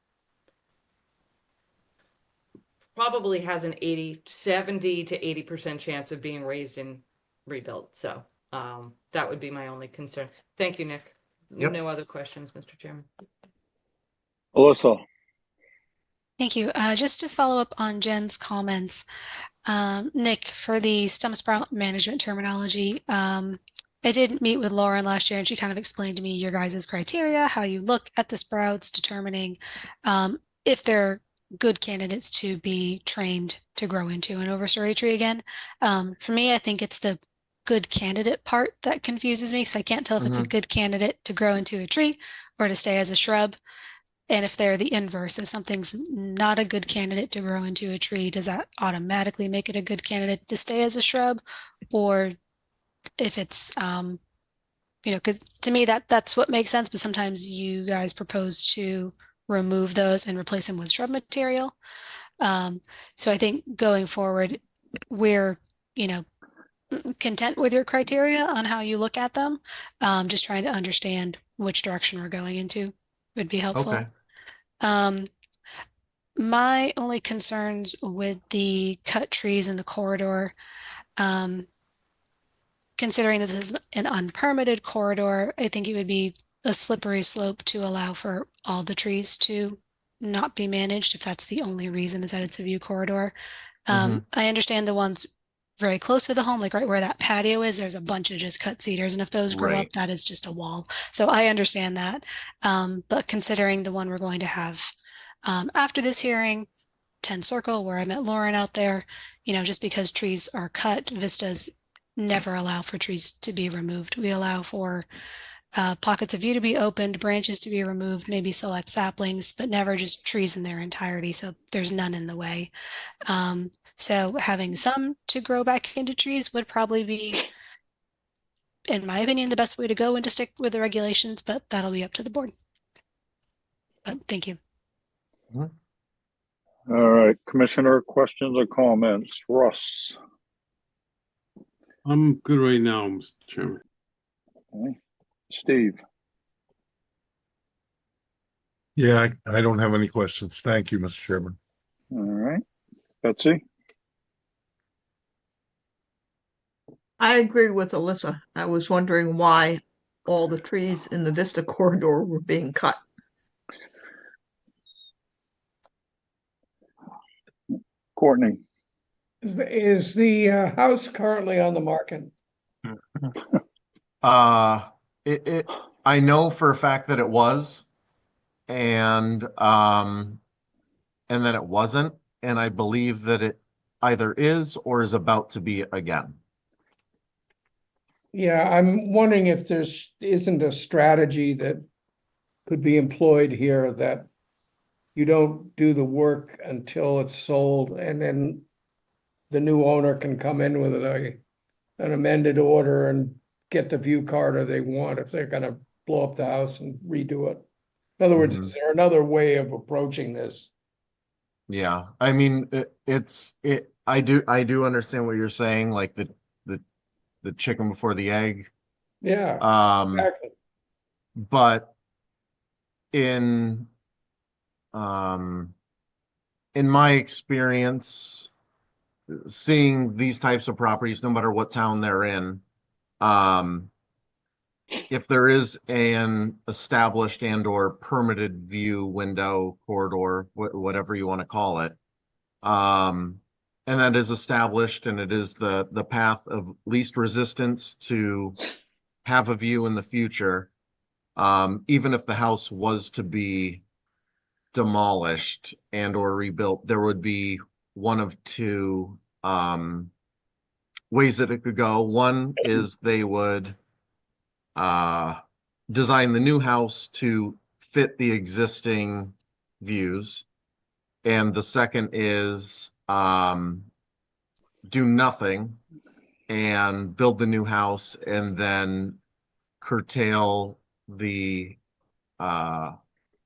probably has an 70 to 80% chance of being raised and rebuilt. So that would be my only concern. Thank you, Nick. Yep. No other questions, Mr. Chairman. Alyssa, Thank you. Just to follow up on Jen's comments, Nick, for the stem sprout management terminology, I did meet with Lauren last year and she kind of explained to me your guys' criteria, how you look at the sprouts, determining if they're good candidates to be trained to grow into an overstory tree again. For me, I think it's the good candidate part that confuses me because I can't tell if it's a good candidate to grow into a tree or to stay as a shrub. And if they're the inverse, if something's not a good candidate to grow into a tree, does that automatically make it a good candidate to stay as a shrub? Or if it's, because to me that's what makes sense, but sometimes you guys propose to remove those and replace them with shrub material. So I think going forward, we're, content with your criteria on how you look at them. Just trying to understand which direction we're going into would be helpful. Okay. My only concerns with the cut trees in the corridor, considering that this is an unpermitted corridor, I think it would be a slippery slope to allow for all the trees to not be managed if that's the only reason is that it's a view corridor. I understand the ones very close to the home, like right where that patio is, there's a bunch of just cut cedars, and if those grow up, Right. that is just a wall. So I understand that. But considering the one we're going to have after this hearing, 10 Circle, where I met Lauren out there, just because trees are cut, vistas never allow for trees to be removed. We allow for pockets of view to be opened, branches to be removed, maybe select saplings, but never just trees in their entirety. So there's none in the way. So having some to grow back into trees would probably be, in my opinion, the best way to go and to stick with the regulations, but that'll be up to the board. But thank you. all right, Commissioner, questions or comments? Russ? I'm good right now, Mr. Chairman. Okay. Steve? Yeah, I don't have any questions. Thank you, Mr. Chairman. All right, Betsy? I agree with Alyssa. I was wondering why all the trees in the Vista corridor were being cut. Courtney? Is the house currently on the market? I know for a fact that it was, and that it wasn't, and I believe that it either is or is about to be again. Yeah, I'm wondering if isn't a strategy that could be employed here, that you don't do the work until it's sold, and then the new owner can come in with an amended order and get the view corridor they want if they're gonna blow up the house and redo it. In other words, is there another way of approaching this? Yeah, I mean, I do understand what you're saying, like the chicken before the egg. Yeah, exactly. But in my experience, seeing these types of properties, no matter what town they're in, if there is an established and or permitted view window corridor, whatever you want to call it, and that is established and it is the path of least resistance to have a view in the future, even if the house was to be demolished and or rebuilt, there would be one of two ways that it could go. One is they would design the new house to fit the existing views. And the second is do nothing and build the new house and then curtail the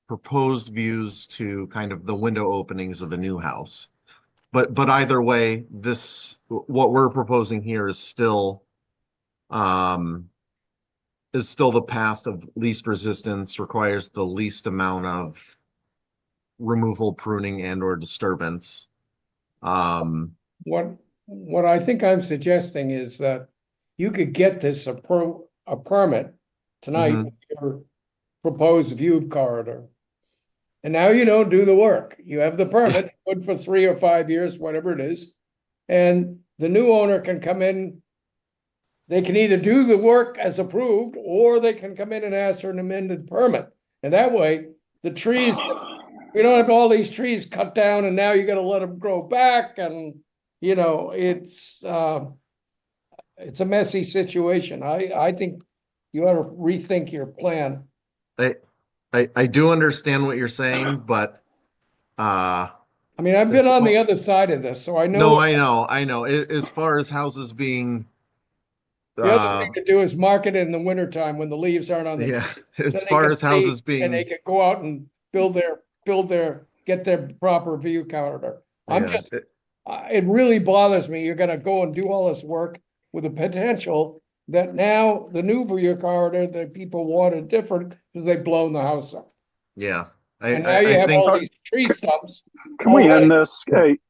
proposed views to kind of the window openings of the new house. But either way, what we're proposing here is still the path of least resistance, requires the least amount of removal, pruning, and or disturbance. What I think I'm suggesting is that you could get this a permit tonight with your proposed view corridor. And now you don't do the work. You have the permit, good for 3 or 5 years, whatever it is. And the new owner can come in. They can either do the work as approved, or they can come in and ask for an amended permit. And that way, the trees, we don't have all these trees cut down and now you got to let them grow back. And, you know, it's a messy situation. I think you ought to rethink your plan. I do understand what you're saying, but I mean, I've been on the other side of this, so I know. No, I know. As far as houses being the other thing to do is market it in the wintertime when the leaves aren't on the yeah, tree. as far as houses being, and they could go out and get their proper view corridor. It really bothers me. You're gonna go and do all this work with the potential that now the new view corridor that people wanted different because they've blown the house up. Yeah. And now you have all these tree stumps. Can we end this? Hey,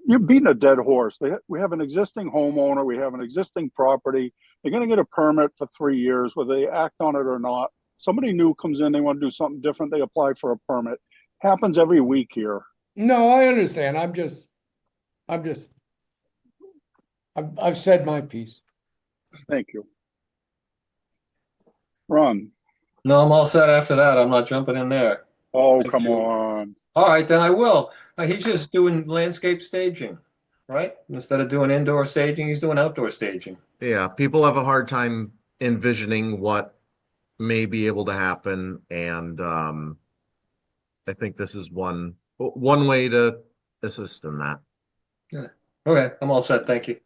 you're beating a dead horse. We have an existing homeowner. We have an existing property. They're going to get a permit for 3 years, whether they act on it or not. Somebody new comes in, they want to do something different. They apply for a permit. Happens every week here. No, I understand. I've said my piece. Thank you. Ron. No, I'm all set after that. I'm not jumping in there. Oh, Thank come you. on. All right, then I will. He's just doing landscape staging, right? Instead of doing indoor staging, he's doing outdoor staging. Yeah, people have a hard time envisioning what may be able to happen, and I think this is one way to assist in that. Yeah. Okay, I'm all set. Thank you.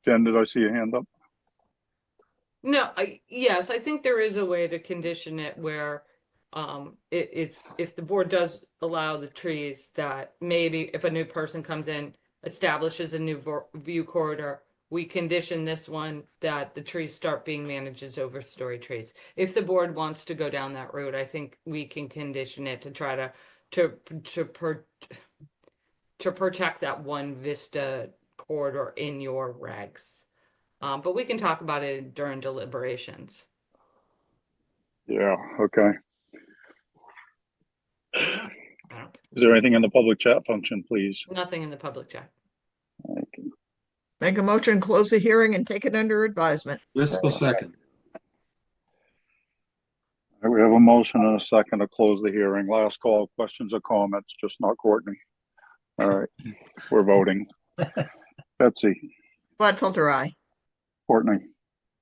Jen, did I see your hand up? No, yes, I think there is a way to condition it where if the board does allow the trees, that maybe if a new person comes in, establishes a new view corridor, we condition this one that the trees start being managed as overstory trees. If the board wants to go down that road, I think we can condition it to try to protect that one vista corridor in your regs. But we can talk about it during deliberations. Yeah, okay. Is there anything in the public chat function, please? Nothing in the public chat. Thank you. Make a motion, close the hearing and take it under advisement. Driscoll second. We have a motion and a second to close the hearing. Last call, questions or comments, just not Courtney. All right, we're voting. Betsy. Gladfelter, aye. Courtney.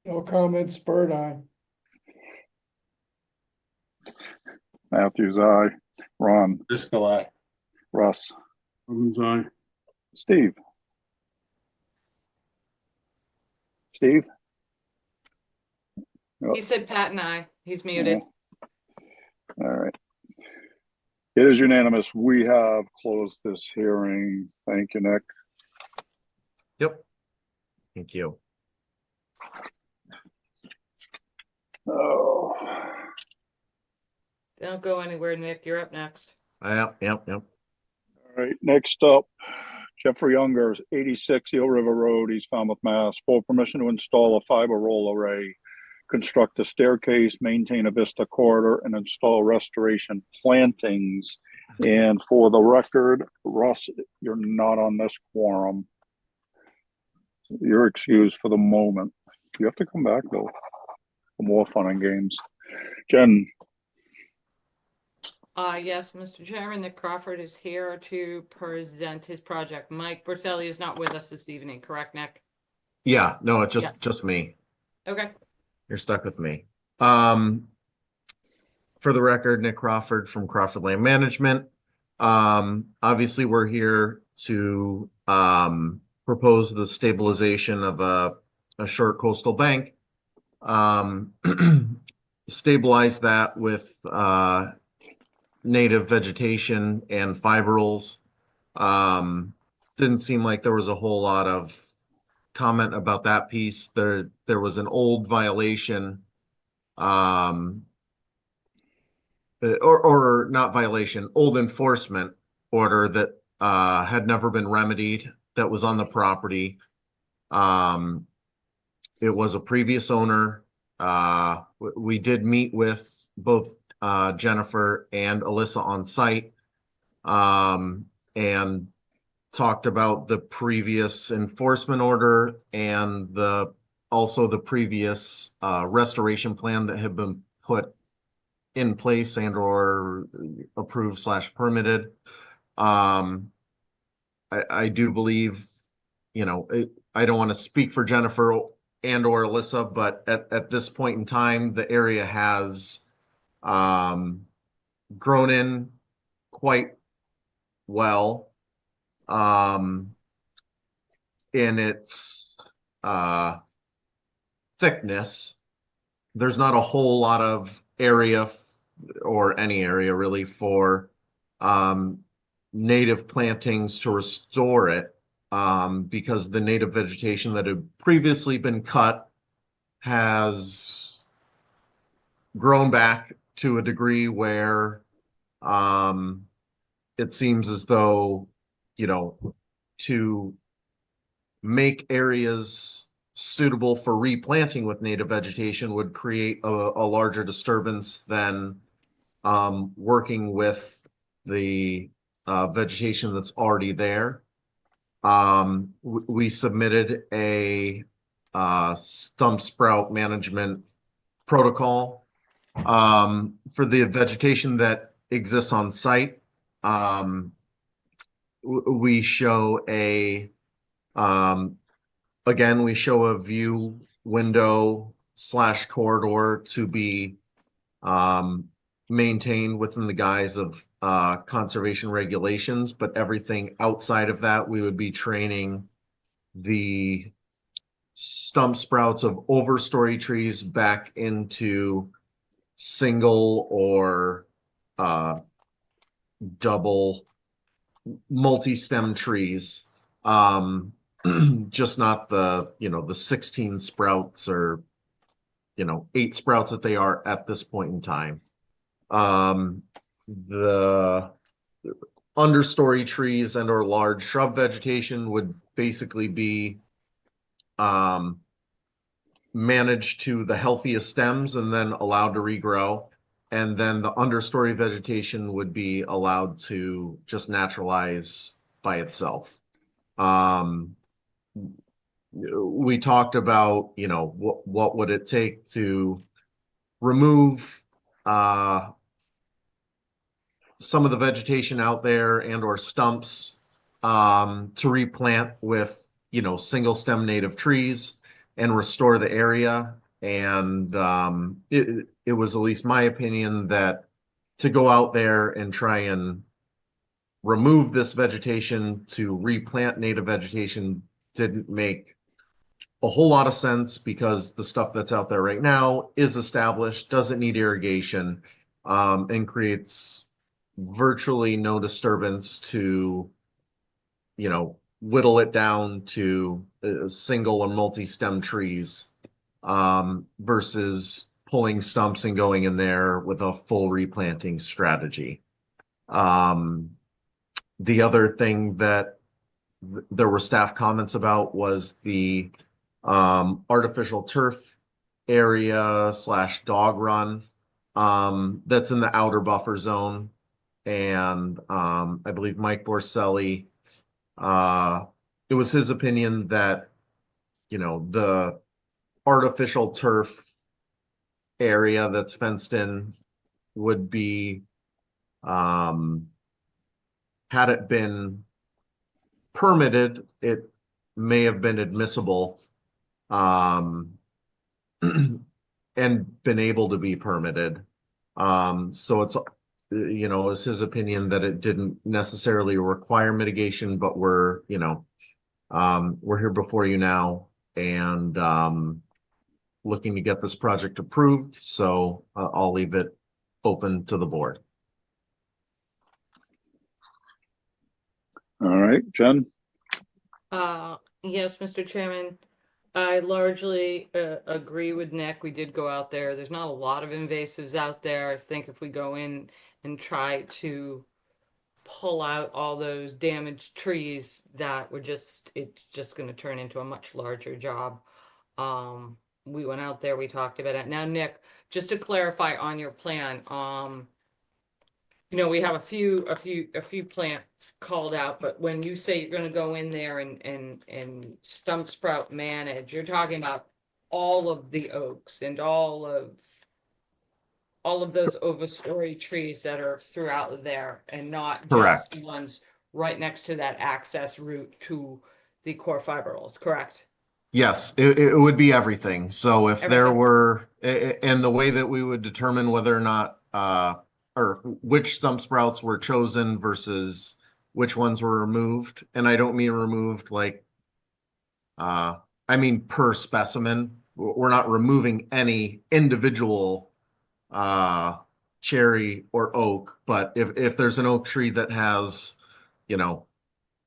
No comments, bird eye. Matthews, aye. Ron. Driscoll, aye. Russ. Robbins, aye. Steve. Steve? He said Pat and I. He's muted. All right. It is unanimous. We have closed this hearing. Thank you, Nick. Yep. Thank you. Oh. Don't go anywhere, Nick. You're up next. Yep. All right. Next up, Jeffrey Unger, 86 Eel River Road, East Falmouth, Mass. For permission to install a fiber roll array, construct a staircase, maintain a vista corridor, and install restoration plantings. And for the record, Russ, you're not on this quorum. You're excused for the moment. You have to come back though for more fun and games. Jen. Yes, Mr. Chairman, Nick Crawford is here to present his project. Mike Borselli is not with us this evening, correct, Nick? Yeah, no, it's just me. Okay. You're stuck with me. For the record, Nick Crawford from Crawford Land Management. Obviously, we're here to propose the stabilization of a short coastal bank. Stabilize that with native vegetation and fibrils. Didn't seem like there was a whole lot of comment about that piece. There was an old violation, or not violation, old enforcement order that had never been remedied that was on the property. It was a previous owner. We did meet with both Jennifer and Alyssa on site, and talked about the previous enforcement order and also the previous restoration plan that had been put in place and or approved / permitted. I do believe, I don't want to speak for Jennifer and or Alyssa, but at this point in time, the area has grown in quite well in its thickness. There's not a whole lot of area or any area really for native plantings to restore it, because the native vegetation that had previously been cut has grown back to a degree where it seems as though, to make areas suitable for replanting with native vegetation would create a larger disturbance than working with the vegetation that's already there. We submitted a stump sprout management protocol for the vegetation that exists on site. We show again, we show a view window / corridor to be maintained within the guise of conservation regulations, but everything outside of that, we would be training the stump sprouts of overstory trees back into single or double multi-stem trees. Just not the 16 sprouts or 8 sprouts that they are at this point in time. The understory trees and or large shrub vegetation would basically be managed to the healthiest stems and then allowed to regrow. And then the understory vegetation would be allowed to just naturalize by itself. We talked about, what would it take to remove some of the vegetation out there and or stumps to replant with, single stem native trees and restore the area. And it was at least my opinion that to go out there and try and remove this vegetation to replant native vegetation didn't make a whole lot of sense, because the stuff that's out there right now is established, doesn't need irrigation, and creates virtually no disturbance to, whittle it down to single and multi-stem trees, versus pulling stumps and going in there with a full replanting strategy. The other thing that there were staff comments about was the artificial turf area / dog run that's in the outer buffer zone. And I believe Mike Borselli, it was his opinion that, you know, the artificial turf area that's fenced in would be, had it been permitted, it may have been admissible, and been able to be permitted. So it's, you know, it's his opinion that it didn't necessarily require mitigation, but we're here before you now and looking to get this project approved. So I'll leave it open to the board. All right, Jen? Yes, Mr. Chairman, I largely agree with Nick. We did go out there. There's not a lot of invasives out there. I think if we go in and try to pull out all those damaged trees, that it's just going to turn into a much larger job. We went out there, we talked about it. Now, Nick, just to clarify on your plan, you know, we have a few plants called out, but when you say you're going to go in there and stump sprout manage, you're talking about all of the oaks and all of those overstory trees that are throughout there, and not Correct. just ones right next to that access route to the core fiber rolls, correct? Yes, it would be everything. So if there Everything. were, and the way that we would determine whether or not, or which stump sprouts were chosen versus which ones were removed, and I don't mean removed like, I mean per specimen. We're not removing any individual cherry or oak, but if there's an oak tree that has, you know,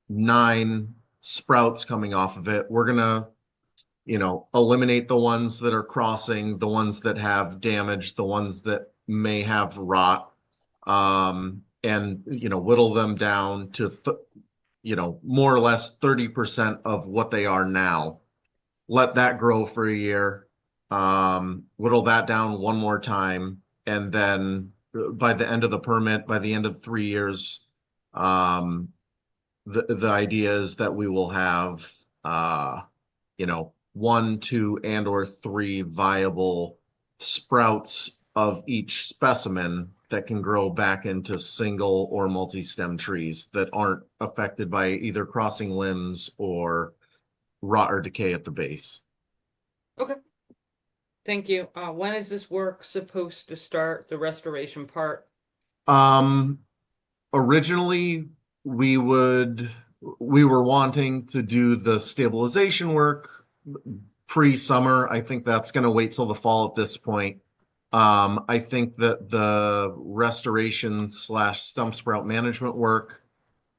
9 sprouts coming off of it, we're gonna, you know, eliminate the ones that are crossing, the ones that have damage, the ones that may have rot, and, you know, whittle them down to, you know, more or less 30% of what they are now. Let that grow for a year, whittle that down one more time, and then by the end of the permit, by the end of 3 years, the idea is that we will have, you know, 1, 2, and or 3 viable sprouts of each specimen that can grow back into single or multi-stem trees that aren't affected by either crossing limbs or rot or decay at the base. Okay. Thank you. When is this work supposed to start, the restoration part? Originally we were wanting to do the stabilization work pre-summer. I think that's going to wait till the fall at this point. I think that the restoration / stump sprout management work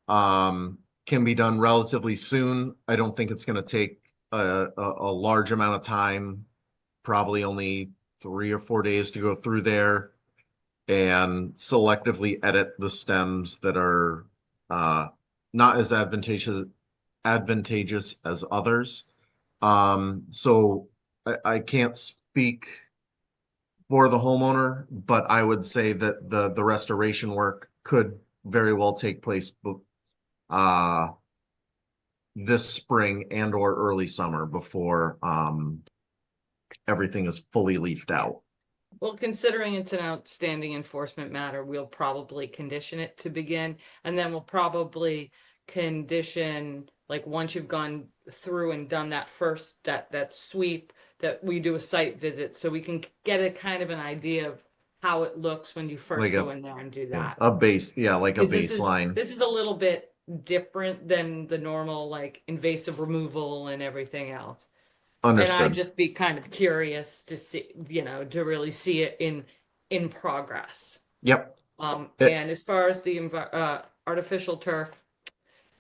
can be done relatively soon. I don't think it's going to take a large amount of time, probably only 3 or 4 days to go through there and selectively edit the stems that are not as advantageous as others. So I can't speak for the homeowner, but I would say that the restoration work could very well take place this spring and or early summer before everything is fully leafed out. Well, considering it's an outstanding enforcement matter, we'll probably condition it to begin, and then we'll probably condition, like, once you've gone through and done that first, that sweep, that we do a site visit, so we can get a kind of an idea of how it looks when you first Like go in there and do that. A base, yeah, like a 'Cause baseline. This is a little bit different than the normal, like, invasive removal and everything else. And I'd Understood. just be kind of curious to see, you know, to really see it in progress. Yep. And as far as the artificial turf,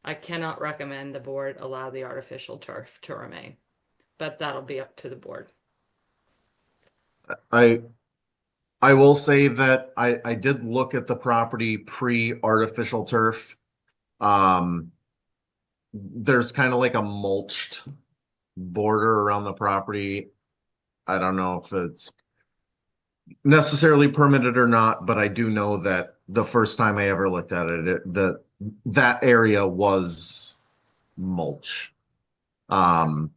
I cannot recommend the board allow the artificial turf to remain, but that'll be up to the board. I will say that I did look at the property pre-artificial turf. there's kind of like a mulched border around the property. I don't know if it's necessarily permitted or not, but I do know that the first time I ever looked at it, that area was mulch. That's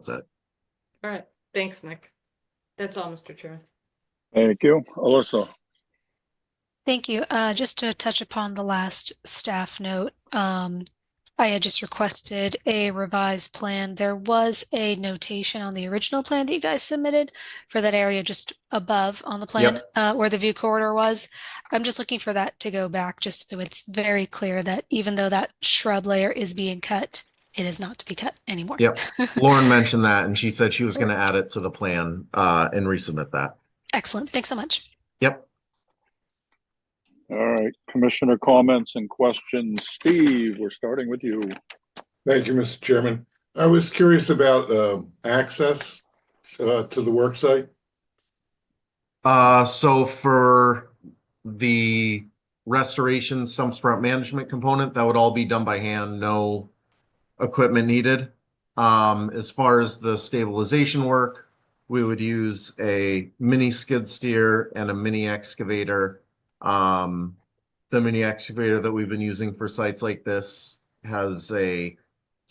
it. All right, thanks, Nick. That's all, Mr. Chairman. Thank you. Alyssa? Thank you. Just to touch upon the last staff note, I had just requested a revised plan. There was a notation on the original plan that you guys submitted for that area just above on the plan, where the view corridor was. I'm just looking for that to go back, just so it's very clear that even though that shrub layer is being cut, it is not to be cut anymore. Yep. Lauren mentioned that, and she said she was going to add it to the plan and resubmit that. Excellent. Thanks so much. Yep. All right, commissioner comments and questions. Steve, we're starting with you. Thank you, Mr. Chairman. I was curious about access to the work site. So for the restoration stump sprout management component, that would all be done by hand, no equipment needed. As far as the stabilization work, we would use a mini skid steer and a mini excavator. The mini excavator that we've been using for sites like this has a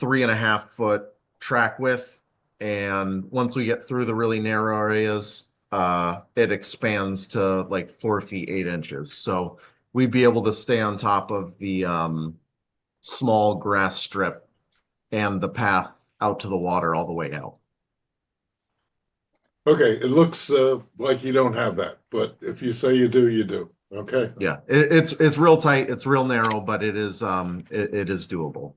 3.5 foot track width. And once we get through the really narrow areas, it expands to like 4 feet 8 inches. So we'd be able to stay on top of the small grass strip and the path out to the water all the way out. Okay, it looks like you don't have that, but if you say you do, you do. Okay. Yeah, it's real tight, it's real narrow, but it is doable.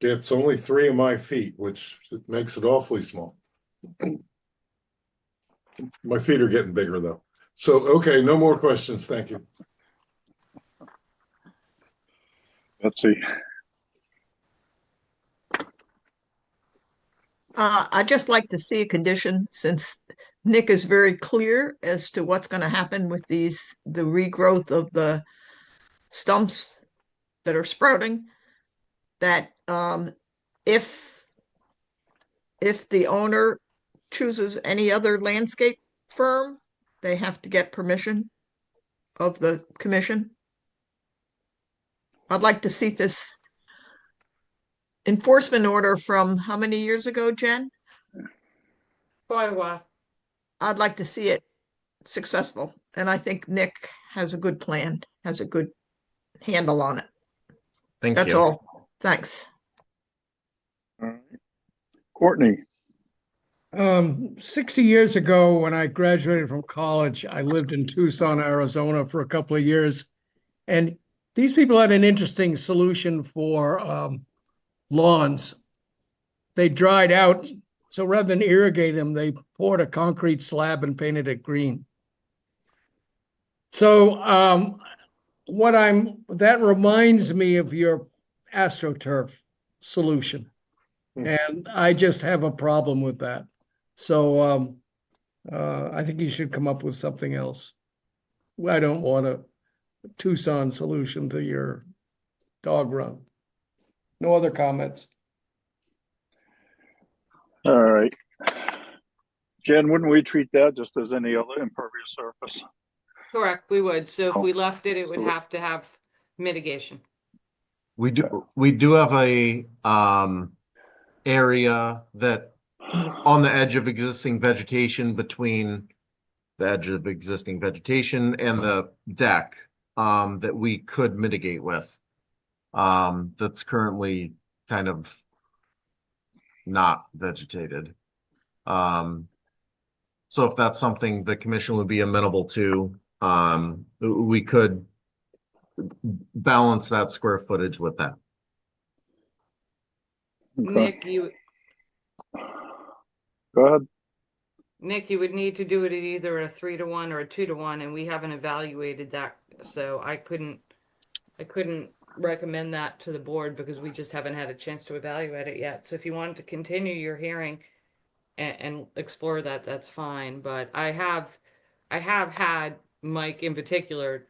It's only 3 of my feet, which makes it awfully small. My feet are getting bigger though. So, okay, no more questions. Thank you. Let's see. I'd just like to see a condition, since Nick is very clear as to what's going to happen with the regrowth of the stumps that are sprouting, that if the owner chooses any other landscape firm, they have to get permission of the commission. I'd like to see this enforcement order from how many years ago, Jen? Quite a while. I'd like to see it successful. And I think Nick has a good plan, has a good handle on it. That's all. Thanks. All right. Courtney. 60 years ago, when I graduated from college, I lived in Tucson, Arizona for a couple of years. And these people had an interesting solution for lawns. They dried out, so rather than irrigate them, they poured a concrete slab and painted it green. So that reminds me of your AstroTurf solution. And I just have a problem with that. So I think you should come up with something else. I don't want a Tucson solution to your dog run. No other comments. All right. Jen, wouldn't we treat that just as any other impervious surface? Correct, we would. So if we left it, it would have to have mitigation. We do have a area that on the edge of existing vegetation, between the edge of existing vegetation and the deck, that we could mitigate with. That's currently kind of not vegetated. So if that's something the commission would be amenable to, we could balance that square footage with that. Nick, Go ahead. Nick, you would need to do it at either a 3-to-1 or a 2-to-1, and we haven't evaluated that, so I couldn't recommend that to the board because we just haven't had a chance to evaluate it yet. So if you wanted to continue your hearing and explore that, that's fine. But I have had Mike in particular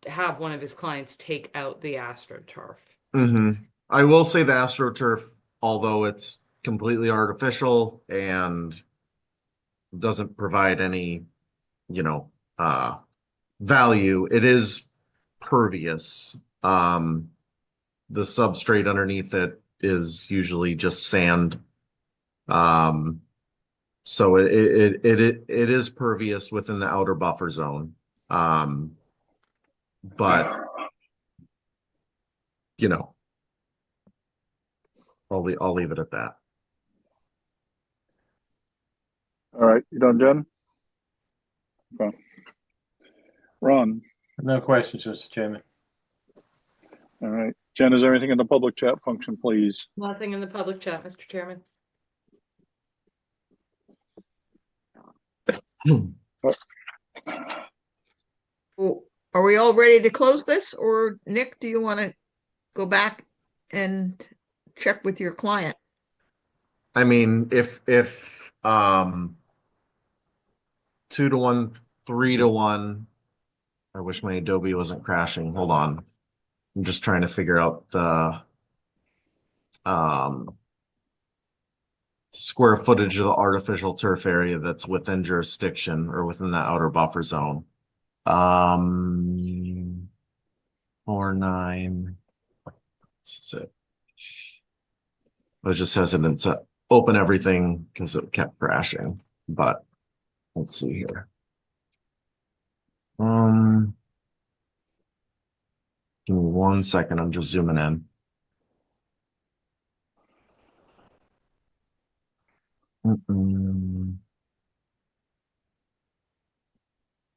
have one of his clients take out the AstroTurf. I will say the AstroTurf, although it's completely artificial and doesn't provide any, you know, value, it is pervious. The substrate underneath it is usually just sand. So it is pervious within the outer buffer zone. But you know, I'll leave it at that. All right, you done, Jen? Okay. Ron? No questions, Mr. Chairman. All right. Jen, is there anything in the public chat function, please? Nothing in the public chat, Mr. Chairman. Well, are we all ready to close this, or Nick, do you want to go back and check with your client? I mean, if 2-1, 3-1, I wish my Adobe wasn't crashing. Hold on. I'm just trying to figure out the square footage of the artificial turf area that's within jurisdiction or within the outer buffer zone. 4.9. This is it. I was just hesitant to open everything because it kept crashing, but let's see here. Give me 1 second. I'm just zooming in.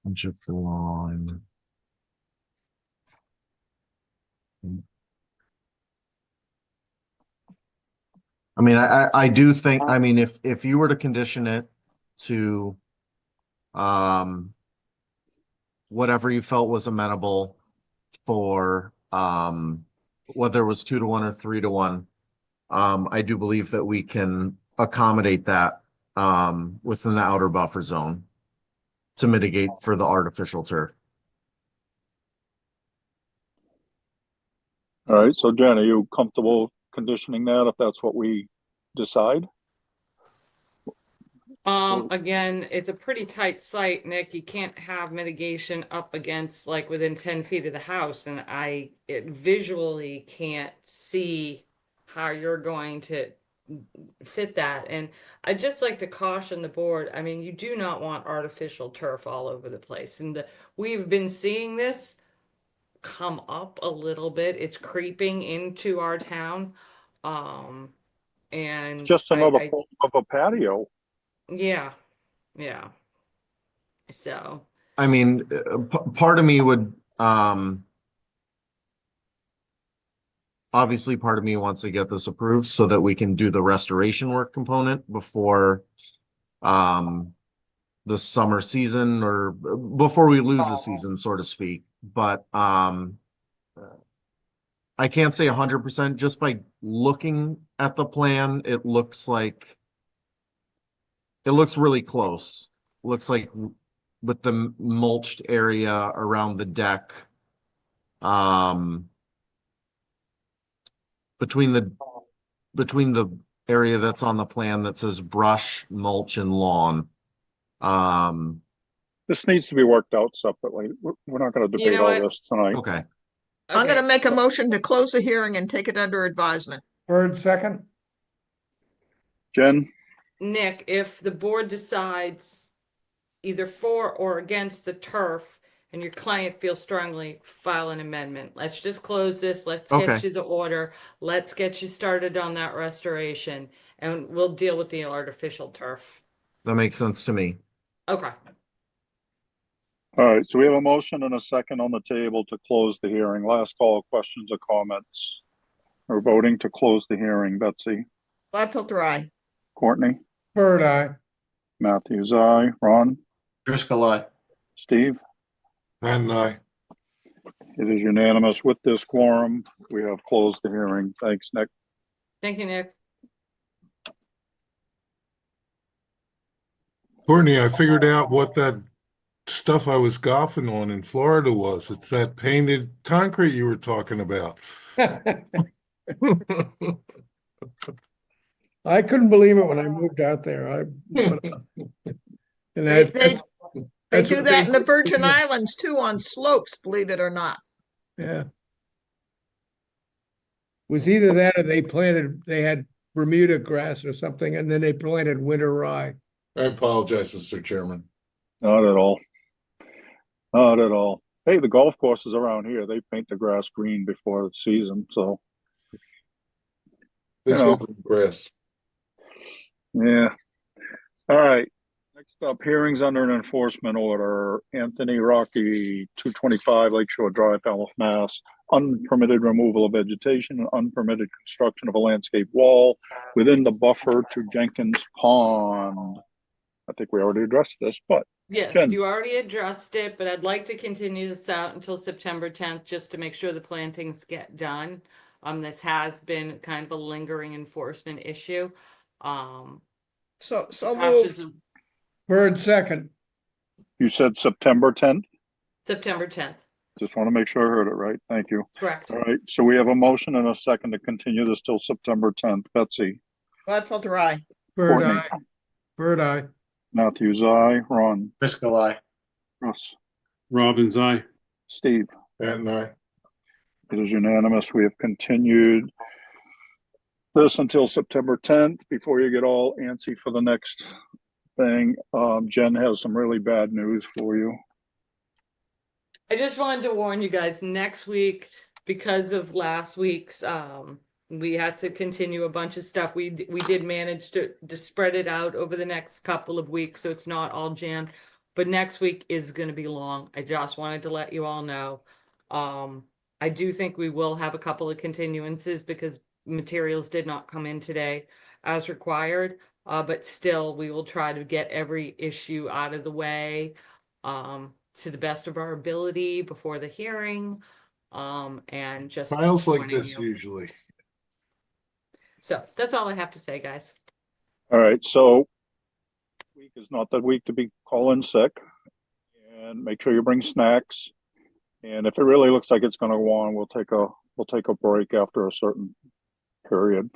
Bunch of lawn. I mean, I do think, I mean, if you were to condition it to whatever you felt was amenable for whether it was 2-1 or 3-1, I do believe that we can accommodate that within the outer buffer zone to mitigate for the artificial turf. All right, so Jen, are you comfortable conditioning that if that's what we decide? Again, it's a pretty tight site, Nick. You can't have mitigation up against like within 10 feet of the house, and it visually can't see how you're going to fit that. And I'd just like to caution the board. I mean, you do not want artificial turf all over the place. And we've been seeing this come up a little bit. It's creeping into our town. And It's just another form of a patio. Yeah. So, I mean, part of me would, obviously part of me wants to get this approved so that we can do the restoration work component before, the summer season or before we lose the season, so to speak. But, I can't say 100% just by looking at the plan. It looks really close. Looks like with the mulched area around the deck, between the area that's on the plan that says brush, mulch, and lawn. This needs to be worked out separately. We're not going to debate all this tonight. Okay. I'm going to make a motion to close the hearing and take it under advisement. Bird second. Jen? Nick, if the board decides either for or against the turf and your client feels strongly, file an amendment. Let's just close this. Let's get you the order. Let's get you started on that restoration, and we'll deal with the artificial turf. That makes sense to me. Okay. All right, so we have a motion and a second on the table to close the hearing. Last call, questions or comments? We're voting to close the hearing. Betsy? Gladfilter, aye. Courtney? Bird eye. Matthews, aye. Ron? Driscoll, aye. Steve? And It is unanimous with this quorum. We have closed the hearing. Thanks, Nick. Thank you, Nick. Courtney, I figured out what that stuff I was golfing on in Florida was. It's that painted concrete you were talking about. I couldn't believe it when I moved out there. And They, that- they, they that's do what that in the Virgin Islands too, on slopes, believe it or not. Yeah. Was either that or they had Bermuda grass or something, and then they planted winter rye. I apologize, Mr. Chairman. Not at all. Not at all. Hey, the golf courses around here, they paint the grass green before the season, so This You know. was grass. yeah. All right. Next up, hearings under an enforcement order. Anthony Rocky, 225 Lakeshore Drive, Falmouth, Mass. Unpermitted removal of vegetation and unpermitted construction of a landscape wall within the buffer to Jenkins Pond. I think we already addressed this, but Yes, Jen. you already addressed it, but I'd like to continue this out until September 10th, just to make sure the plantings get done. This has been kind of a lingering enforcement issue. So Josh is moved. Bird second. You said September 10th? September 10th, Just want to make sure I heard it right. Thank you. correct? All right. So we have a motion and a second to continue this till September 10th. Betsy, Gladfelter, aye. Bird Courtney. eye. Bird eye. Matthews, aye. Ron, Driscoll, aye. Russ, Robbins, aye. Steve. And It is unanimous. We have continued this until September 10th. Before you get all antsy for the next thing, Jen has some really bad news for you. I just wanted to warn you guys, next week, because of last week's, we had to continue a bunch of stuff. We did manage to spread it out over the next couple of weeks, so it's not all jammed. But next week is going to be long. I just wanted to let you all know. I do think we will have a couple of continuances because materials did not come in today as required. But still, we will try to get every issue out of the way to the best of our ability before the hearing. And just files like warning this you. usually. So that's all I have to say, guys. All right. So week is not the week to be calling sick, and make sure you bring snacks. And if it really looks like it's going to go on, we'll take a break after a certain period.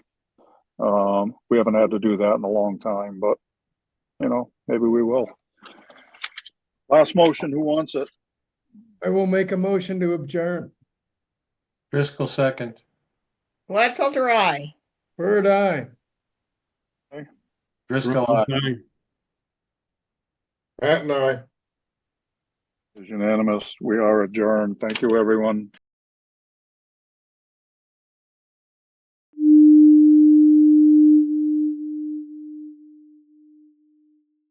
We haven't had to do that in a long time, but maybe we will. Last motion, who wants it? I will make a motion to adjourn. Driscoll, second. Gladfelter, aye. Bird eye. Driscoll, aye. Robbins, aye. Matt and I. It is unanimous. We are adjourned. Thank you, everyone.